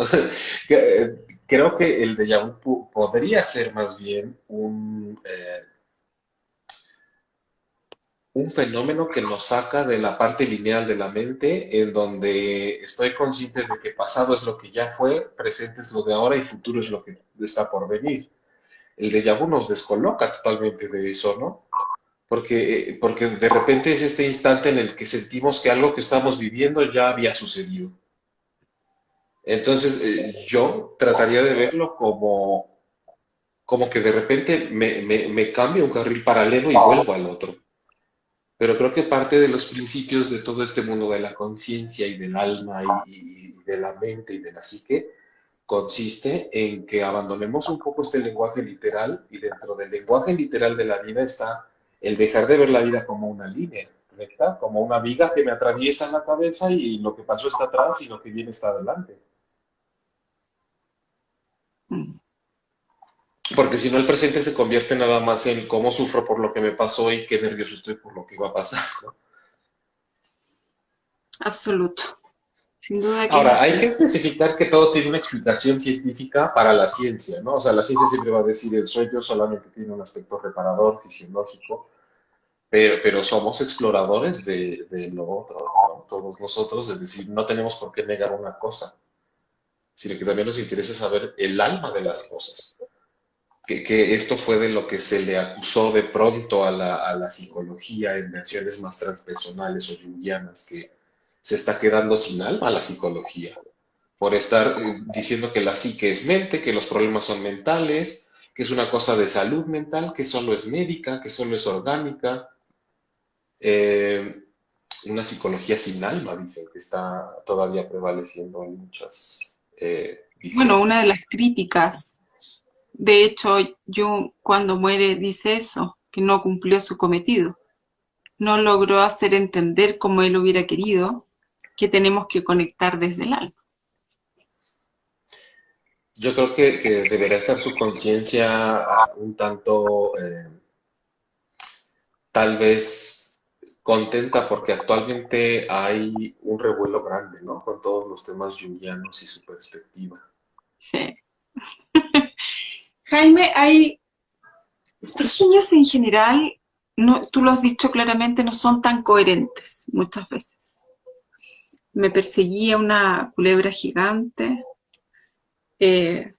Creo que el déjà vu podría ser más bien un fenómeno que nos saca de la parte lineal de la mente, en donde estoy consciente de que pasado es lo que ya fue, presente es lo de ahora y futuro es lo que está por venir. El déjà vu nos descoloca totalmente de eso, ¿no? Porque de repente es este instante en el que sentimos que algo que estamos viviendo ya había sucedido. Entonces, yo trataría de verlo como que de repente me cambio un carril paralelo y vuelvo al otro. Pero creo que parte de los principios de todo este mundo de la conciencia y del alma y de la mente y de la psique consiste en que abandonemos un poco este lenguaje literal y dentro del lenguaje literal de la vida está el dejar de ver la vida como una línea recta, como una viga que me atraviesa la cabeza y lo que pasó está atrás y lo que viene está adelante. Mm, Porque si no, el presente se convierte nada más en cómo sufro por lo que me pasó y qué nervioso estoy por lo que va a pasar, ¿no? absoluto, sin duda que es Ahora, hay así. que especificar que todo tiene una explicación científica para la ciencia, ¿no? O sea, la ciencia siempre va a decir el sueño solamente tiene un aspecto reparador, fisiológico, pero somos exploradores de lo otro, ¿no? Todos nosotros, es decir, no tenemos por qué negar una cosa, sino que también nos interesa saber el alma de las cosas. Que esto fue de lo que se le acusó de pronto a la psicología en versiones más transpersonales o junguianas, que se está quedando sin alma la psicología, por estar diciendo que la psique es mente, que los problemas son mentales, que es una cosa de salud mental, que solo es médica, que solo es orgánica. Eh, una psicología sin alma, dicen, que está todavía prevaleciendo en muchas Bueno, una de visiones. las críticas, de hecho, Jung cuando muere dice eso, que no cumplió su cometido, no logró hacer entender como él hubiera querido que tenemos que conectar desde el alma. Yo creo que deberá estar su conciencia un tanto, tal vez, contenta porque actualmente hay un revuelo grande, ¿no? Con todos los temas junguianos y su perspectiva. Sí. Jaime, hay los sueños en general, no, tú lo has dicho claramente, no son tan coherentes muchas veces. Me perseguía una culebra gigante, eh,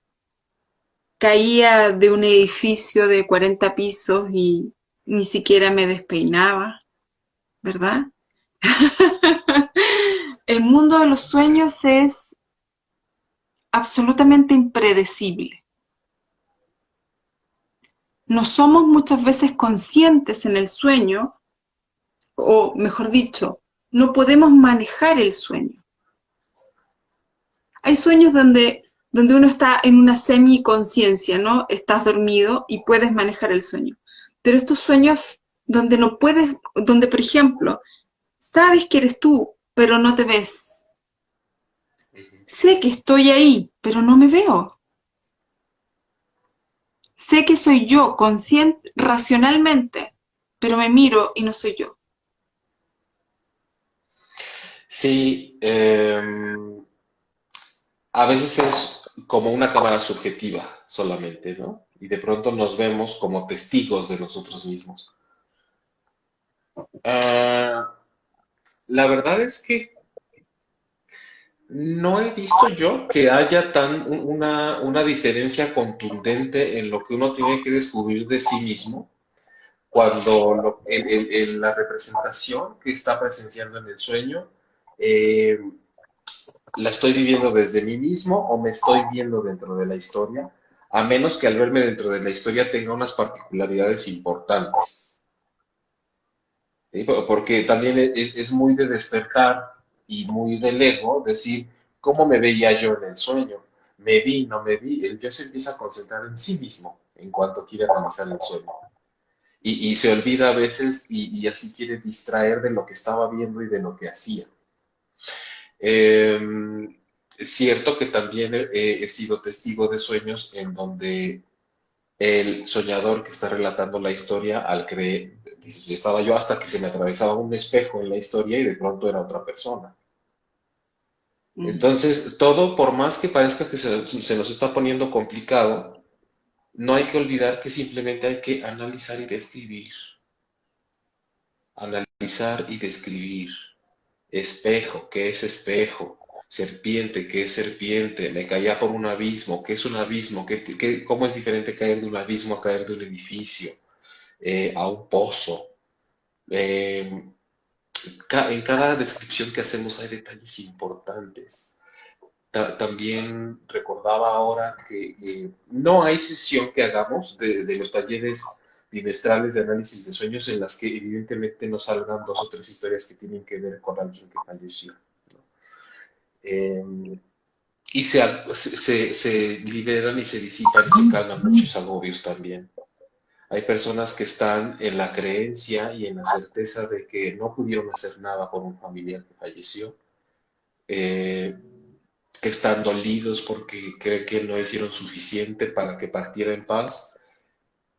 caía de un edificio de 40 pisos y ni siquiera me despeinaba, ¿verdad? El mundo de los sueños es absolutamente impredecible. No somos muchas veces conscientes en el sueño, o mejor dicho, no podemos manejar el sueño. Hay sueños donde uno está en una semi-conciencia, ¿no? Estás dormido y puedes manejar el sueño. Pero estos sueños donde no puedes, donde por ejemplo, sabes que eres tú, pero no te ves. Sé que estoy ahí, pero no me veo. Sé que soy yo, consciente, racionalmente, pero me miro y no soy yo. Sí, a veces es como una cámara subjetiva solamente, ¿no? Y de pronto nos vemos como testigos de nosotros mismos. Ah, la verdad es que no he visto yo que haya una diferencia contundente en lo que uno tiene que descubrir de sí mismo cuando en la representación que está presenciando en el sueño eh, la estoy viviendo desde mí mismo o me estoy viendo dentro de la historia, a menos que al verme dentro de la historia tenga unas particularidades importantes. ¿Sí? Porque también es muy de despertar y muy del ego decir, ¿cómo me veía yo en el sueño? ¿Me vi, no me vi? El yo se empieza a concentrar en sí mismo en cuanto quiere analizar el sueño. Y se olvida a veces y así quiere distraer de lo que estaba viendo y de lo que hacía. Es cierto que también he sido testigo de sueños en donde el soñador que está relatando la historia, al creer, dice, si estaba yo hasta que se me atravesaba un espejo en la historia y de pronto era otra persona. Mm. Entonces, todo, por más que parezca que se nos está poniendo complicado, no hay que olvidar que simplemente hay que analizar y describir. Analizar y describir. Espejo, ¿qué es espejo? Serpiente, ¿qué es serpiente? Me caía por un abismo, ¿qué es un abismo? ¿Cómo es diferente caer de un abismo a caer de un edificio? A un pozo. Eh, en cada descripción que hacemos hay detalles importantes. También recordaba ahora que no hay sesión que hagamos de los talleres bimestrales de análisis de sueños en las que evidentemente no salgan dos o tres historias que tienen que ver con alguien que falleció. ¿No? Eh, y se liberan y se disipan y se calman muchos agobios también. Hay personas que están en la creencia y en la certeza de que no pudieron hacer nada por un familiar que falleció, eh, que están dolidos porque creen que no hicieron suficiente para que partiera en paz.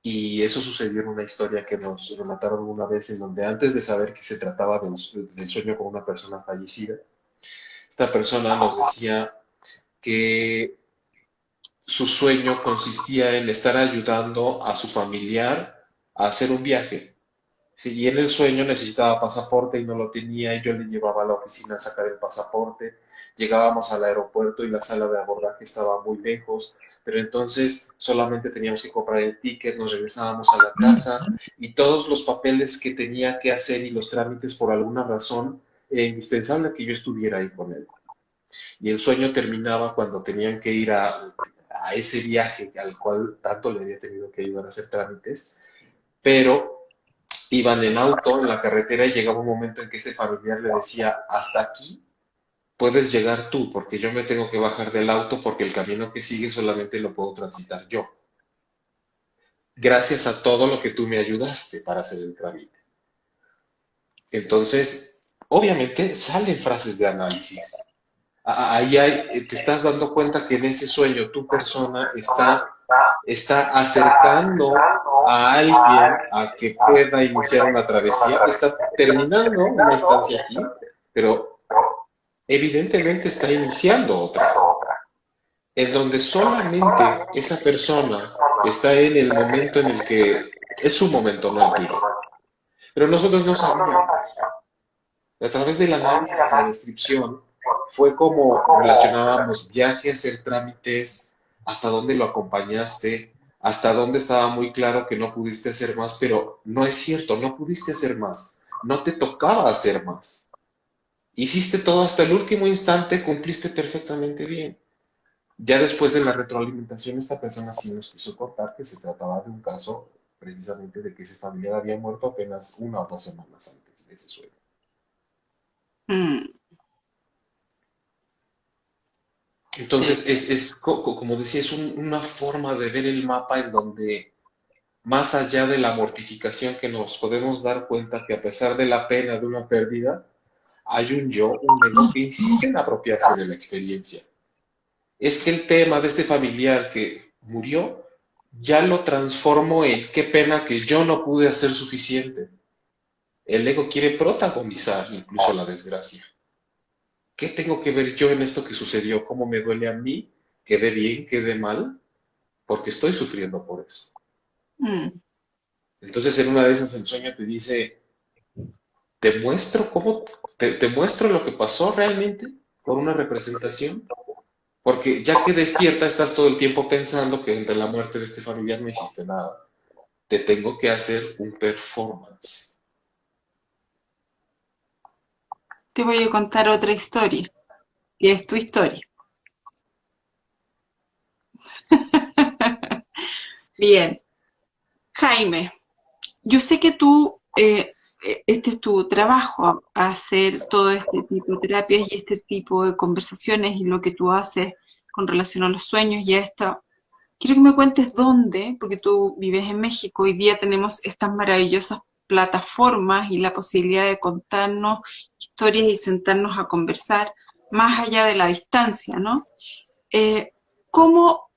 Y eso sucedió en una historia que nos relataron una vez en donde antes de saber que se trataba del sueño con una persona fallecida, esta persona nos decía que su sueño consistía en estar ayudando a su familiar a hacer un viaje. Sí, y en el sueño necesitaba pasaporte y no lo tenía y yo le llevaba a la oficina a sacar el pasaporte. Llegábamos al aeropuerto y la sala de abordaje estaba muy lejos, pero entonces solamente teníamos que comprar el ticket, nos regresábamos a la casa y todos los papeles que tenía que hacer y los trámites por alguna razón, era indispensable que yo estuviera ahí con él. Y el sueño terminaba cuando tenían que ir a ese viaje al cual tanto le había tenido que ayudar a hacer trámites, pero iban en auto en la carretera y llegaba un momento en que este familiar le decía, hasta aquí puedes llegar tú, porque yo me tengo que bajar del auto porque el camino que sigue solamente lo puedo transitar yo. Gracias a todo lo que tú me ayudaste para hacer el trámite. Entonces, obviamente salen frases de análisis. Ahí te estás dando cuenta que en ese sueño tu persona está acercando a alguien a que pueda iniciar una travesía, está terminando una estancia aquí, pero evidentemente está iniciando otra, en donde solamente esa persona está en el momento en el que es su momento, no el tuyo. Pero nosotros no sabíamos. A través del análisis y la descripción fue como relacionábamos viaje, hacer trámites, hasta dónde lo acompañaste, hasta dónde estaba muy claro que no pudiste hacer más, pero no es cierto, no pudiste hacer más, no te tocaba hacer más. Hiciste todo hasta el último instante, cumpliste perfectamente bien. Ya después de la retroalimentación, esta persona sí nos quiso contar que se trataba de un caso precisamente de que ese familiar había muerto apenas 1 o 2 semanas antes de ese sueño. Mm. Sí. Entonces, como decía, es una forma de ver el mapa en donde, más allá de la mortificación que nos podemos dar cuenta que a pesar de la pena de una pérdida, hay un yo, un ego que insiste en apropiarse de la experiencia. es que el tema de este familiar que murió, ya lo transformo en qué pena que yo no pude hacer suficiente. El ego quiere protagonizar incluso la desgracia. ¿Qué tengo que ver yo en esto que sucedió? ¿Cómo me duele a mí? ¿Quedé bien? ¿Quedé mal? Porque estoy sufriendo por eso. Mm. Entonces en una de esas el sueño te dice, te muestro cómo, te muestro lo que pasó realmente por una representación. Porque ya que despierta estás todo el tiempo pensando que entre la muerte de este familiar no hiciste nada. Te tengo que hacer un performance. Te voy a contar otra historia, que es tu historia. Bien, Jaime, yo sé que tú, este es tu trabajo, hacer todo este tipo de terapias y este tipo de conversaciones y lo que tú haces con relación a los sueños y a esto. Quiero que me cuentes dónde, porque tú vives en México, hoy día tenemos estas maravillosas plataformas y la posibilidad de contarnos historias y sentarnos a conversar más allá de la distancia, ¿no? Eh, ¿Cómo,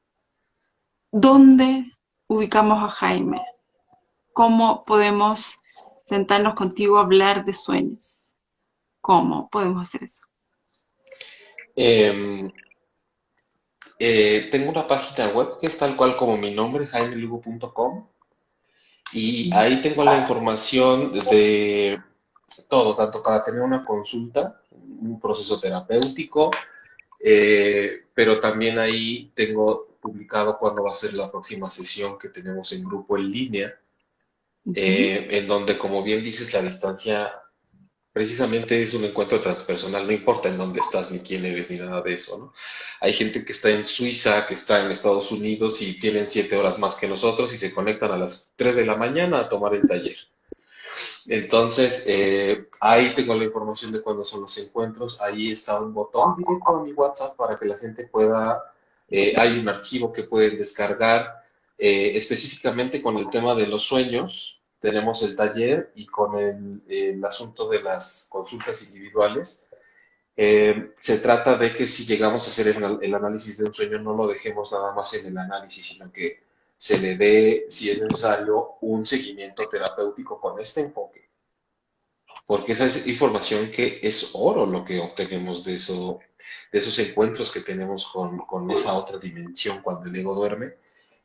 dónde ubicamos a Jaime? ¿Cómo podemos sentarnos contigo a hablar de sueños? ¿Cómo podemos hacer eso? Em, Tengo una página web que es tal cual como mi nombre, jaimelugo.com, y ahí tengo la información de todo, tanto para tener una consulta, un proceso terapéutico, pero también ahí tengo publicado cuándo va a ser la próxima sesión que tenemos en grupo en línea, Ujú. en donde, como bien dices, la distancia precisamente es un encuentro transpersonal, no importa en dónde estás, ni quién eres, ni nada de eso, ¿no? Hay gente que está en Suiza, que está en Estados Unidos y tienen 7 horas más que nosotros y se conectan a las 3 de la mañana a tomar el taller. Entonces, ahí tengo la información de cuándo son los encuentros. Ahí está un botón directo a mi WhatsApp para que la gente pueda, hay un archivo que pueden descargar específicamente con el tema de los sueños. Tenemos el taller y con el asunto de las consultas individuales. Se trata de que si llegamos a hacer el análisis de un sueño, no lo dejemos nada más en el análisis, sino que se le dé, si es necesario, un seguimiento terapéutico con este enfoque, porque esa es información que es oro lo que obtenemos de eso, de esos encuentros que tenemos con esa otra dimensión cuando el ego duerme.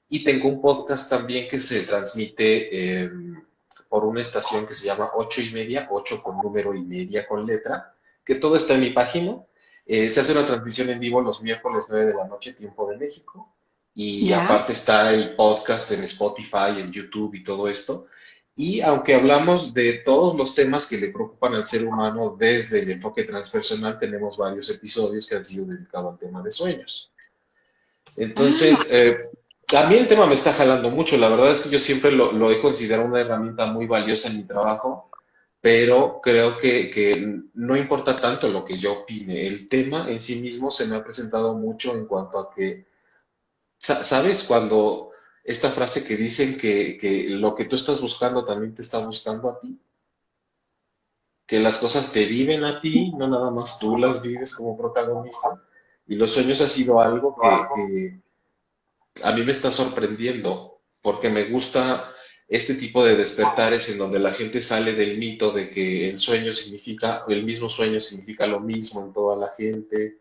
Y tengo un podcast también que se transmite por una estación que se llama 8 y media, 8 con número y media con letra, que todo está en mi página. Se hace una transmisión en vivo los miércoles 9 de la noche, tiempo de México. Y ¿Ya? aparte está el podcast en Spotify, en YouTube y todo esto. Y aunque hablamos de todos los temas que le preocupan al ser humano desde el enfoque transpersonal, tenemos varios episodios que han sido dedicados al tema de sueños. Ah, Entonces, a mí el tema me está jalando mucho. La verdad es que yo siempre lo he considerado una herramienta muy valiosa en mi trabajo, pero creo que no importa tanto lo que yo opine. El tema en sí mismo se me ha presentado mucho en cuanto a que, ¿sabes? Cuando esta frase que dicen que lo que tú estás buscando también te está buscando a ti, que las cosas te viven a ti, no nada más tú las vives como protagonista, y los sueños ha sido algo que a mí me está sorprendiendo porque me gusta este tipo de despertares en donde la gente sale del mito de que el sueño significa, el mismo sueño significa lo mismo en toda la gente,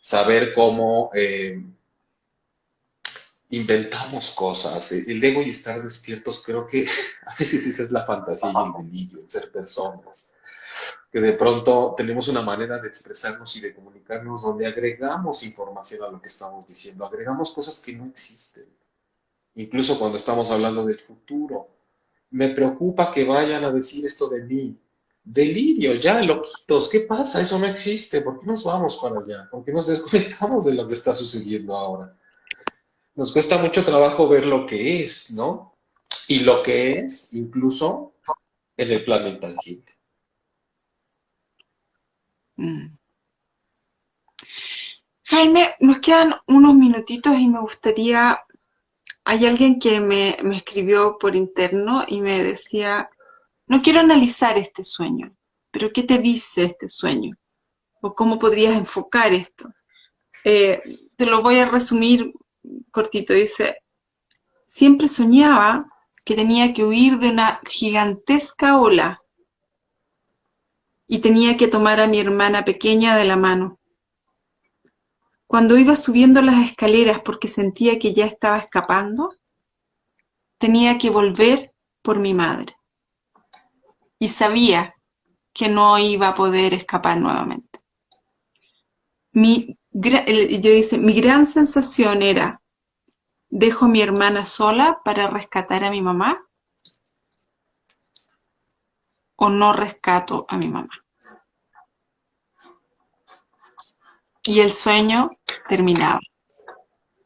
saber cómo inventamos cosas, el ego y estar despiertos, creo que a veces esa es la fantasía y el delirio, el ser personas, que de pronto tenemos una manera de expresarnos y de comunicarnos donde agregamos información a lo que estamos diciendo, agregamos cosas que no existen. Incluso cuando estamos hablando del futuro. Me preocupa que vayan a decir esto de mí. Delirio, ya, loquitos, ¿qué pasa? Eso no existe. ¿Por qué nos vamos para allá? ¿Por qué nos desconectamos de lo que está sucediendo ahora? Nos cuesta mucho trabajo ver lo que es, ¿no? Y lo que es, incluso en el plano intangible. mm. Jaime, nos quedan unos minutitos y me gustaría, hay alguien que me escribió por interno y me decía, no quiero analizar este sueño, pero ¿qué te dice este sueño? ¿O cómo podrías enfocar esto? te lo voy a resumir cortito. Dice, siempre soñaba que tenía que huir de una gigantesca ola y tenía que tomar a mi hermana pequeña de la mano. Cuando iba subiendo las escaleras porque sentía que ya estaba escapando, tenía que volver por mi madre. Y sabía que no iba a poder escapar nuevamente. Yo dice, mi gran sensación era, ¿dejo a mi hermana sola para rescatar a mi mamá o no rescato a mi mamá? Y el sueño terminaba.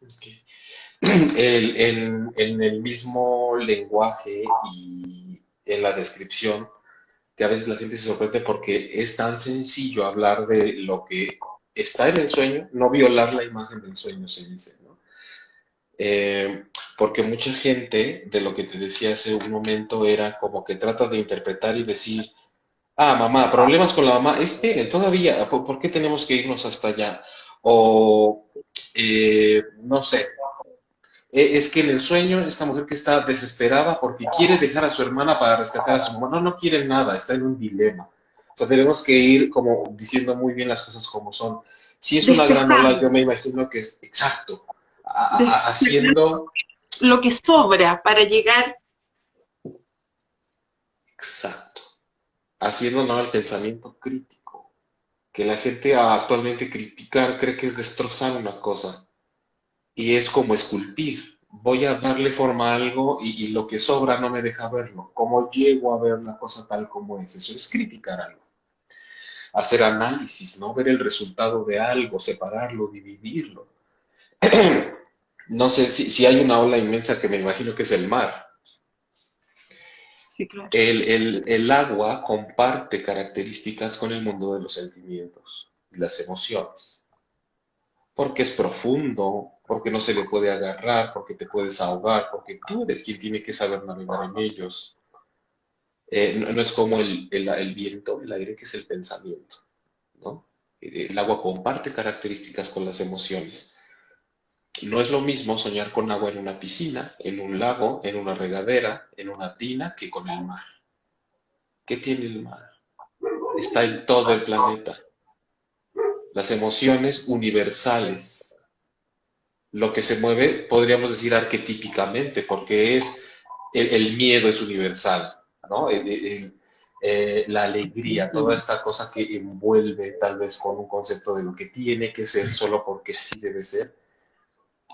Okay. En el mismo lenguaje y en la descripción, que a veces la gente se sorprende porque es tan sencillo hablar de lo que está en el sueño, no violar la imagen del sueño, se dice, ¿no? Porque mucha gente, de lo que te decía hace un momento, era como que trata de interpretar y decir, ah, mamá, problemas con la mamá, esperen, todavía, ¿por qué tenemos que irnos hasta allá? O, no sé, es que en el sueño, esta mujer que está desesperada porque quiere dejar a su hermana para rescatar a su mamá, no, no quiere nada, está en un dilema. O sea, tenemos que ir como diciendo muy bien las cosas como son. Si es una gran ola, yo Despejando, me imagino que es exacto, despejando haciendo, lo que sobra para llegar. exacto, haciendo no el pensamiento crítico, que la gente actualmente criticar cree que es destrozar una cosa. Y es como esculpir. Voy a darle forma a algo y lo que sobra no me deja verlo. ¿Cómo llego a ver la cosa tal como es? Eso es criticar algo. Hacer análisis, ¿no? Ver el resultado de algo, separarlo, dividirlo. No sé si hay una ola inmensa que me imagino que es el mar. Sí, claro. El agua comparte características con el mundo de los sentimientos y las emociones. Porque es profundo, porque no se le puede agarrar, porque te puedes ahogar, porque tú eres quien tiene que saber navegar en ellos. No, no es como el viento, el aire, que es el pensamiento, ¿no? El agua comparte características con las emociones. No es lo mismo soñar con agua en una piscina, en un lago, en una regadera, en una tina, que con el mar. ¿Qué tiene el mar? Está en todo el planeta. Las emociones universales, lo que se mueve, podríamos decir arquetípicamente, porque es el miedo es universal, ¿no? La alegría, toda esta cosa que envuelve tal vez con un concepto de lo que tiene que ser solo porque así debe ser.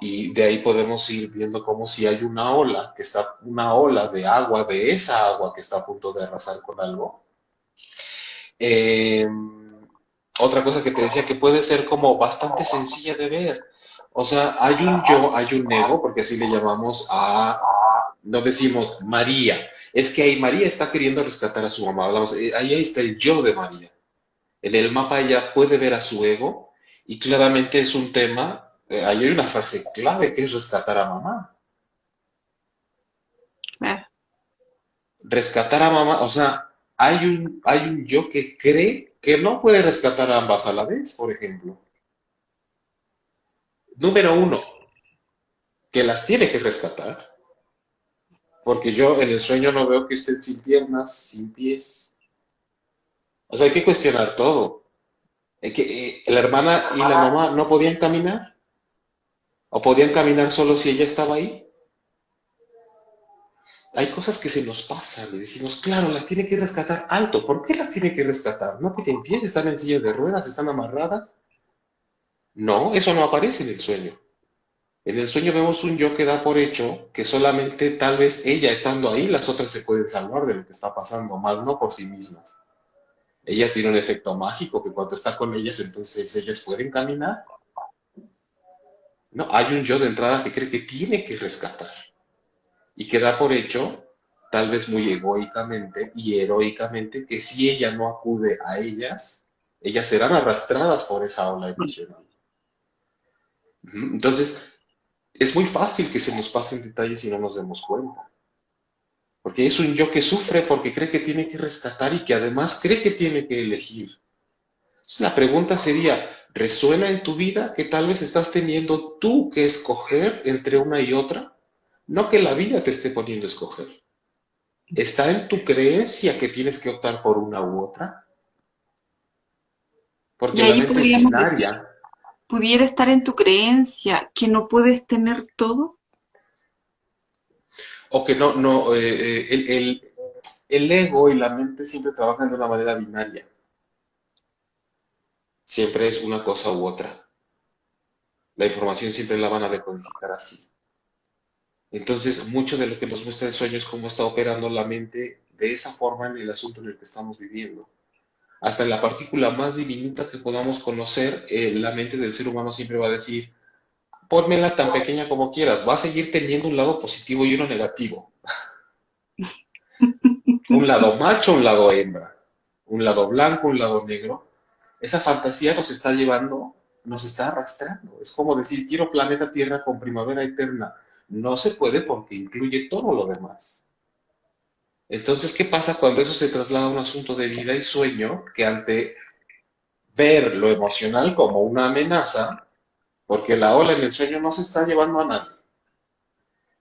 Y de ahí podemos ir viendo como si hay una ola, una ola de agua, de esa agua que está a punto de arrasar con algo. Eh, Otra cosa que te decía que puede ser como bastante sencilla de ver. O sea, hay un yo, hay un ego, porque así le llamamos no decimos María, es que ahí María está queriendo rescatar a su mamá. Hablamos, ahí está el yo de María. En el mapa ella puede ver a su ego y claramente es un tema, ahí hay una frase clave que es rescatar a mamá. Claro. Rescatar a mamá, o sea, hay un yo que cree que no puede rescatar a ambas a la vez, por ejemplo. Número uno, que las tiene que rescatar, porque yo en el sueño no veo que estén sin piernas, sin pies. O sea, hay que cuestionar todo. La hermana y la mamá no podían caminar, o podían caminar solo si ella estaba ahí. Hay cosas que se nos pasan y decimos, claro, las tiene que rescatar. Alto, ¿por qué las tiene que rescatar? ¿No tienen pies? ¿Están en sillas de ruedas? ¿Están amarradas? No, eso no aparece en el sueño. En el sueño vemos un yo que da por hecho que solamente tal vez ella estando ahí, las otras se pueden salvar de lo que está pasando, más no por sí mismas. Ella tiene un efecto mágico que cuando está con ellas, entonces ellas pueden caminar. No, hay un yo de entrada que cree que tiene que rescatar y que da por hecho, tal vez muy egoicamente y heroicamente, que si ella no acude a ellas, ellas serán arrastradas por esa ola emocional. Entonces, es muy fácil que se nos pasen detalles y no nos demos cuenta. Porque es un yo que sufre porque cree que tiene que rescatar y que además cree que tiene que elegir. Entonces, la pregunta sería, ¿Resuena en tu vida que tal vez estás teniendo tú que escoger entre una y otra? No que la vida te esté poniendo a escoger. ¿Está en tu creencia que tienes que optar por una u otra? Y Porque la ahí mente es podríamos decir, binaria. ¿pudiera estar en tu creencia que no puedes tener todo? O que no, el ego y la mente siempre trabajan de una manera binaria. Siempre es una cosa u otra. La información siempre la van a decodificar así. Entonces, mucho de lo que nos muestra el sueño es cómo está operando la mente de esa forma en el asunto en el que estamos viviendo. Hasta en la partícula más diminuta que podamos conocer, la mente del ser humano siempre va a decir, pónmela tan pequeña como quieras, va a seguir teniendo un lado positivo y uno negativo. Un lado macho, un lado hembra, un lado blanco, un lado negro. Esa fantasía nos está llevando, nos está arrastrando. Es como decir, quiero planeta Tierra con primavera eterna. No se puede porque incluye todo lo demás. Entonces, ¿qué pasa cuando eso se traslada a un asunto de vida y sueño? Que ante ver lo emocional como una amenaza, porque la ola en el sueño no se está llevando a nadie.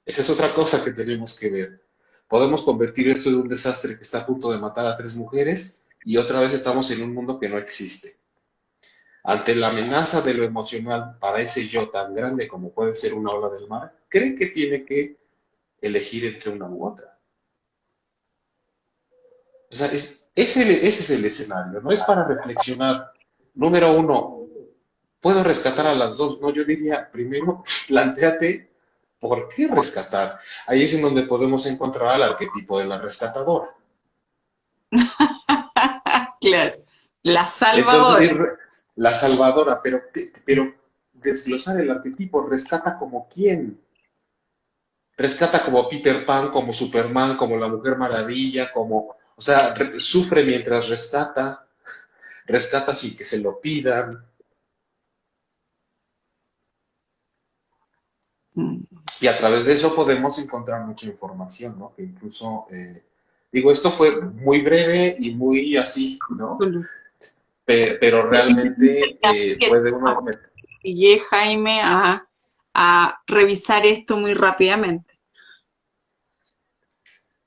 Esa es otra cosa que tenemos que ver. Podemos convertir esto en un desastre que está a punto de matar a 3 mujeres y otra vez estamos en un mundo que no existe. Ante la amenaza de lo emocional para ese yo tan grande como puede ser una ola del mar, cree que tiene que elegir entre una u otra. O sea, ese es el escenario, no es para reflexionar. Número uno, ¿puedo rescatar a las dos? No, yo diría, primero, planteate por qué rescatar. Ahí es en donde podemos encontrar al arquetipo de la rescatadora. Claro, la Entonces, salvadora. la salvadora, pero desglosar el arquetipo, rescata como quién. Rescata como Peter Pan, como Superman, como la Mujer Maravilla, como, o sea, sufre mientras rescata, rescata sin que se lo pidan. Mm. Y a través de eso podemos encontrar mucha información, ¿no? Que incluso, digo, esto fue muy breve y muy así, ¿no? Pero realmente puede uno... Llegué, Jaime, a revisar esto muy rápidamente.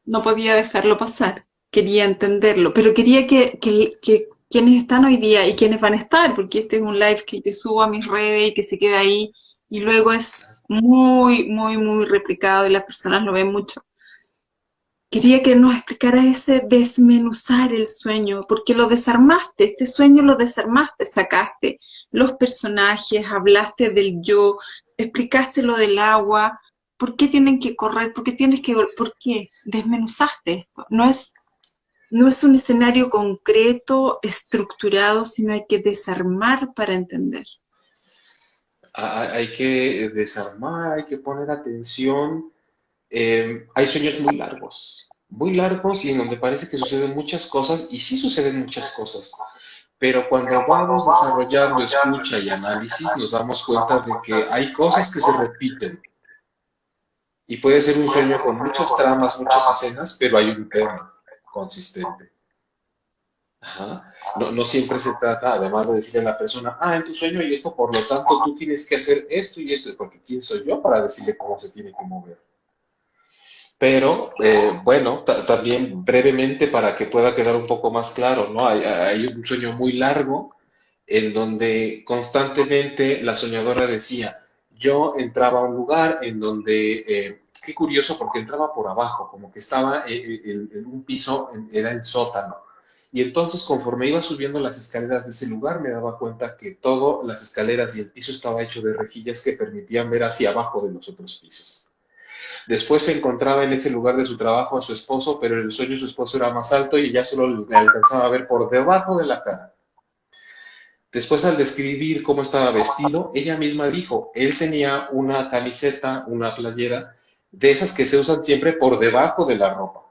No podía dejarlo pasar. Quería entenderlo, pero quería que quienes están hoy día y quienes van a estar, porque este es un live que te subo a mis redes y que se queda ahí y luego es muy, muy, muy replicado y las personas lo ven mucho. Quería que nos explicara ese desmenuzar el sueño, porque lo desarmaste, este sueño lo desarmaste, sacaste los personajes, hablaste del yo, explicaste lo del agua, por qué tienen que correr, por qué tienes que, por qué desmenuzaste esto. No es un escenario concreto, estructurado, sino hay que desarmar para entender. Hay que desarmar, hay que poner atención. Hay sueños muy largos y en donde parece que suceden muchas cosas, y sí suceden muchas cosas, pero cuando vamos desarrollando escucha y análisis nos damos cuenta de que hay cosas que se repiten y puede ser un sueño con muchas tramas, muchas escenas, pero hay un tema consistente. Ajá. No, no siempre se trata, además de decirle a la persona, en tu sueño y esto, por lo tanto tú tienes que hacer esto y esto, porque ¿quién soy yo para decirle cómo se tiene que mover? Pero bueno, también brevemente para que pueda quedar un poco más claro, ¿no? Hay un sueño muy largo en donde constantemente la soñadora decía, yo entraba a un lugar en donde, qué curioso, porque entraba por abajo, como que estaba en un piso, era el sótano. Y entonces conforme iba subiendo las escaleras de ese lugar, me daba cuenta que todas las escaleras y el piso estaba hecho de rejillas que permitían ver hacia abajo de los otros pisos. Después se encontraba en ese lugar de su trabajo a su esposo, pero en el sueño su esposo era más alto y ya solo le alcanzaba a ver por debajo de la cara. Después, al describir cómo estaba vestido, ella misma dijo, él tenía una camiseta, una playera, de esas que se usan siempre por debajo de la ropa.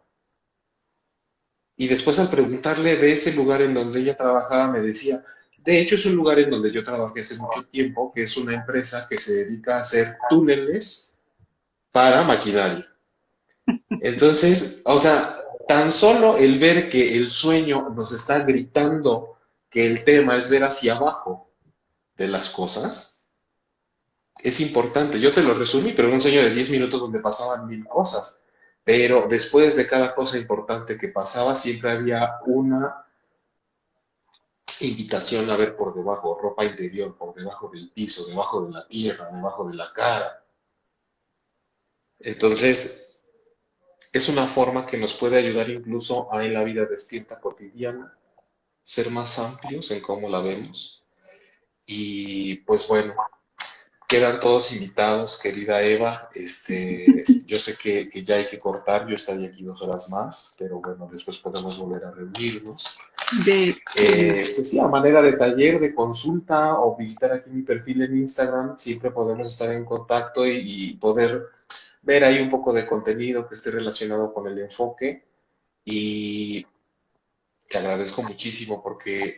Y después, al preguntarle de ese lugar en donde ella trabajaba, me decía, de hecho es un lugar en donde yo trabajé hace mucho tiempo, que es una empresa que se dedica a hacer túneles para maquinaria. Entonces, o sea, tan solo el ver que el sueño nos está gritando que el tema es ver hacia abajo, de las cosas es importante. Yo te lo resumí, pero en un sueño de 10 minutos donde pasaban 1000 cosas. Pero después de cada cosa importante que pasaba, siempre había una invitación a ver por debajo, ropa interior, por debajo del piso, debajo de la tierra, debajo de la cara. Entonces, es una forma que nos puede ayudar incluso a en la vida despierta cotidiana ser más amplios en cómo la vemos. Y pues bueno, quedan todos invitados, querida Eva. Yo sé que ya hay que cortar, yo estaría aquí 2 horas más, pero bueno, después podemos volver a reunirnos. Pues sí, a manera de taller, de consulta o visitar aquí mi perfil en Instagram, siempre podemos estar en contacto y poder ver ahí un poco de contenido que esté relacionado con el enfoque. Y te agradezco muchísimo porque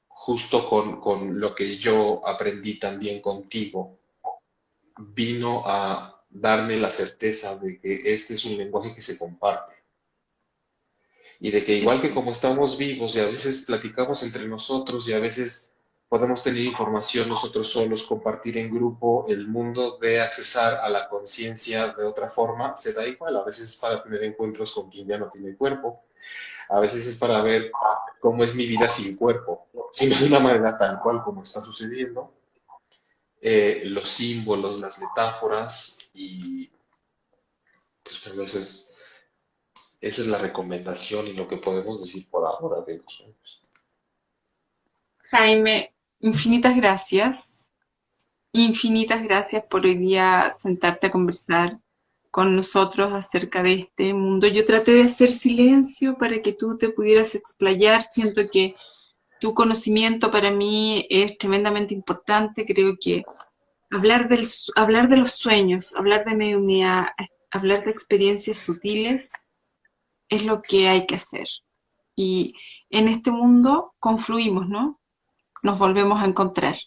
justo con lo que yo aprendí también contigo, vino a darme la certeza de que este es un lenguaje que se comparte y de que igual que como estamos vivos y a veces platicamos entre nosotros y a veces podemos tener información nosotros solos, compartir en grupo, el mundo de accesar a la conciencia de otra forma se da igual. A veces es para tener encuentros con quien ya no tiene cuerpo, a veces es para ver cómo es mi vida sin cuerpo, sino de una manera tal cual como está sucediendo, los símbolos, las metáforas y pues a veces esa es la recomendación y lo que podemos decir por ahora de los sueños. Jaime, infinitas gracias por hoy día sentarte a conversar con nosotros acerca de este mundo. Yo traté de hacer silencio para que tú te pudieras explayar. Siento que tu conocimiento para mí es tremendamente importante. Creo que hablar de los sueños, hablar de mediunidad, hablar de experiencias sutiles es lo que hay que hacer. Y en este mundo confluimos, ¿no? Nos volvemos a encontrar.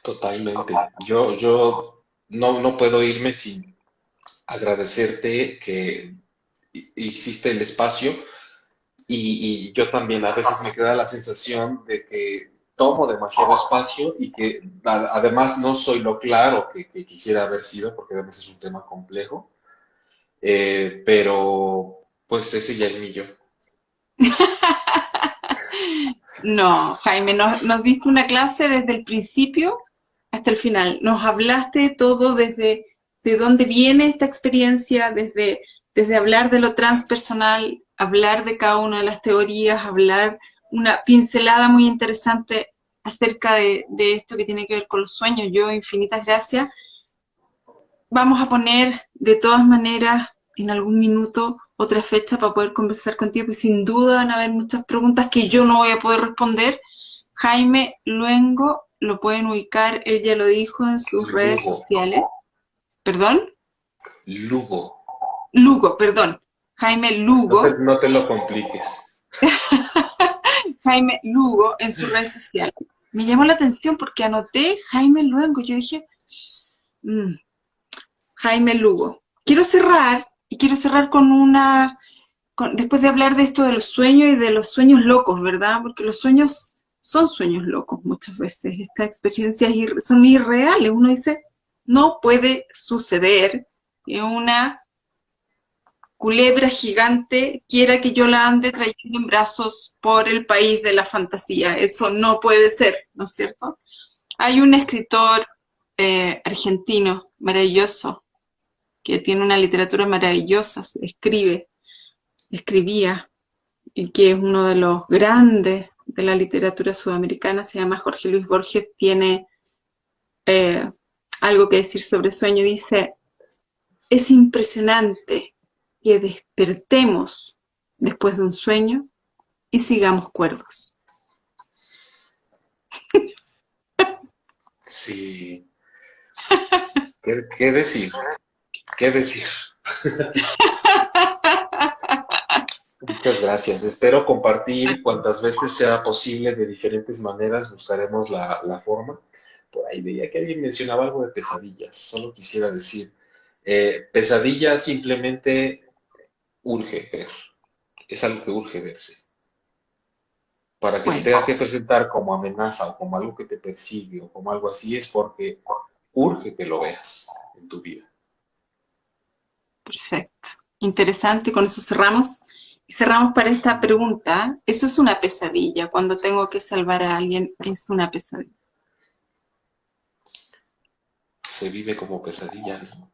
Totalmente. Yo no puedo irme sin agradecerte que hiciste el espacio y yo también a veces me queda la sensación de que tomo demasiado espacio y que además no soy lo claro que quisiera haber sido, porque además es un tema complejo, pero pues ese ya es mi yo. No, Jaime, nos diste una clase desde el principio hasta el final. Nos hablaste de todo desde de dónde viene esta experiencia, desde hablar de lo transpersonal, hablar de cada una de las teorías, hablar una pincelada muy interesante acerca de esto que tiene que ver con los sueños. Yo, infinitas gracias. Vamos a poner de todas maneras en algún minuto otra fecha para poder conversar contigo, porque sin duda van a haber muchas preguntas que yo no voy a poder responder. Jaime Luengo, lo pueden ubicar, él ya lo dijo en sus redes Lugo, sociales. ¿Perdón? Lugo. Lugo, perdón. Jaime Lugo, No te lo compliques. Jaime Lugo en sus redes sociales. Me llamó la atención porque anoté Jaime Luengo. Yo dije, mmm, Jaime Lugo. Quiero cerrar con después de hablar de esto de los sueños y de los sueños locos, ¿verdad? Porque los sueños son sueños locos muchas veces. Estas experiencias son irreales. Uno dice, no puede suceder que una culebra gigante quiera que yo la ande trayendo en brazos por el país de la fantasía. Eso no puede ser, ¿no es cierto? Hay un escritor argentino maravilloso que tiene una literatura maravillosa, escribía, y que es uno de los grandes de la literatura sudamericana, se llama Jorge Luis Borges, tiene eh, algo que decir sobre sueño, dice, es impresionante que despertemos después de un sueño y sigamos cuerdos. Sí. ¿Qué decir? ¿Qué decir? Muchas gracias. Espero compartir cuantas veces sea posible de diferentes maneras. Buscaremos la forma. Por ahí veía que alguien mencionaba algo de pesadillas. Solo quisiera decir, pesadilla simplemente urge ver. Es algo que urge verse. Para que se Bueno, tenga que presentar como amenaza o como algo que te persigue o como algo así, es porque urge que lo veas en tu vida. perfecto. Interesante, con eso cerramos. Y cerramos para esta pregunta. Eso es una pesadilla. Cuando tengo que salvar a alguien, es una pesadilla. Se vive como pesadilla, ¿no?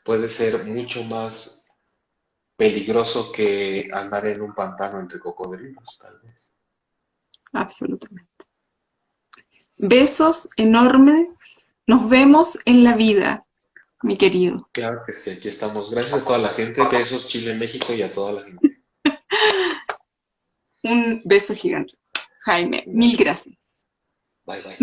Puede ser mucho más peligroso que andar en un pantano entre cocodrilos, tal vez. Absolutamente. Besos enormes. Nos vemos en la vida, mi querido. Claro que sí, aquí estamos. Gracias a toda la gente. Besos, Chile, México y a toda la gente. Un beso gigante. Jaime, mil Gracias. gracias. Bye bye.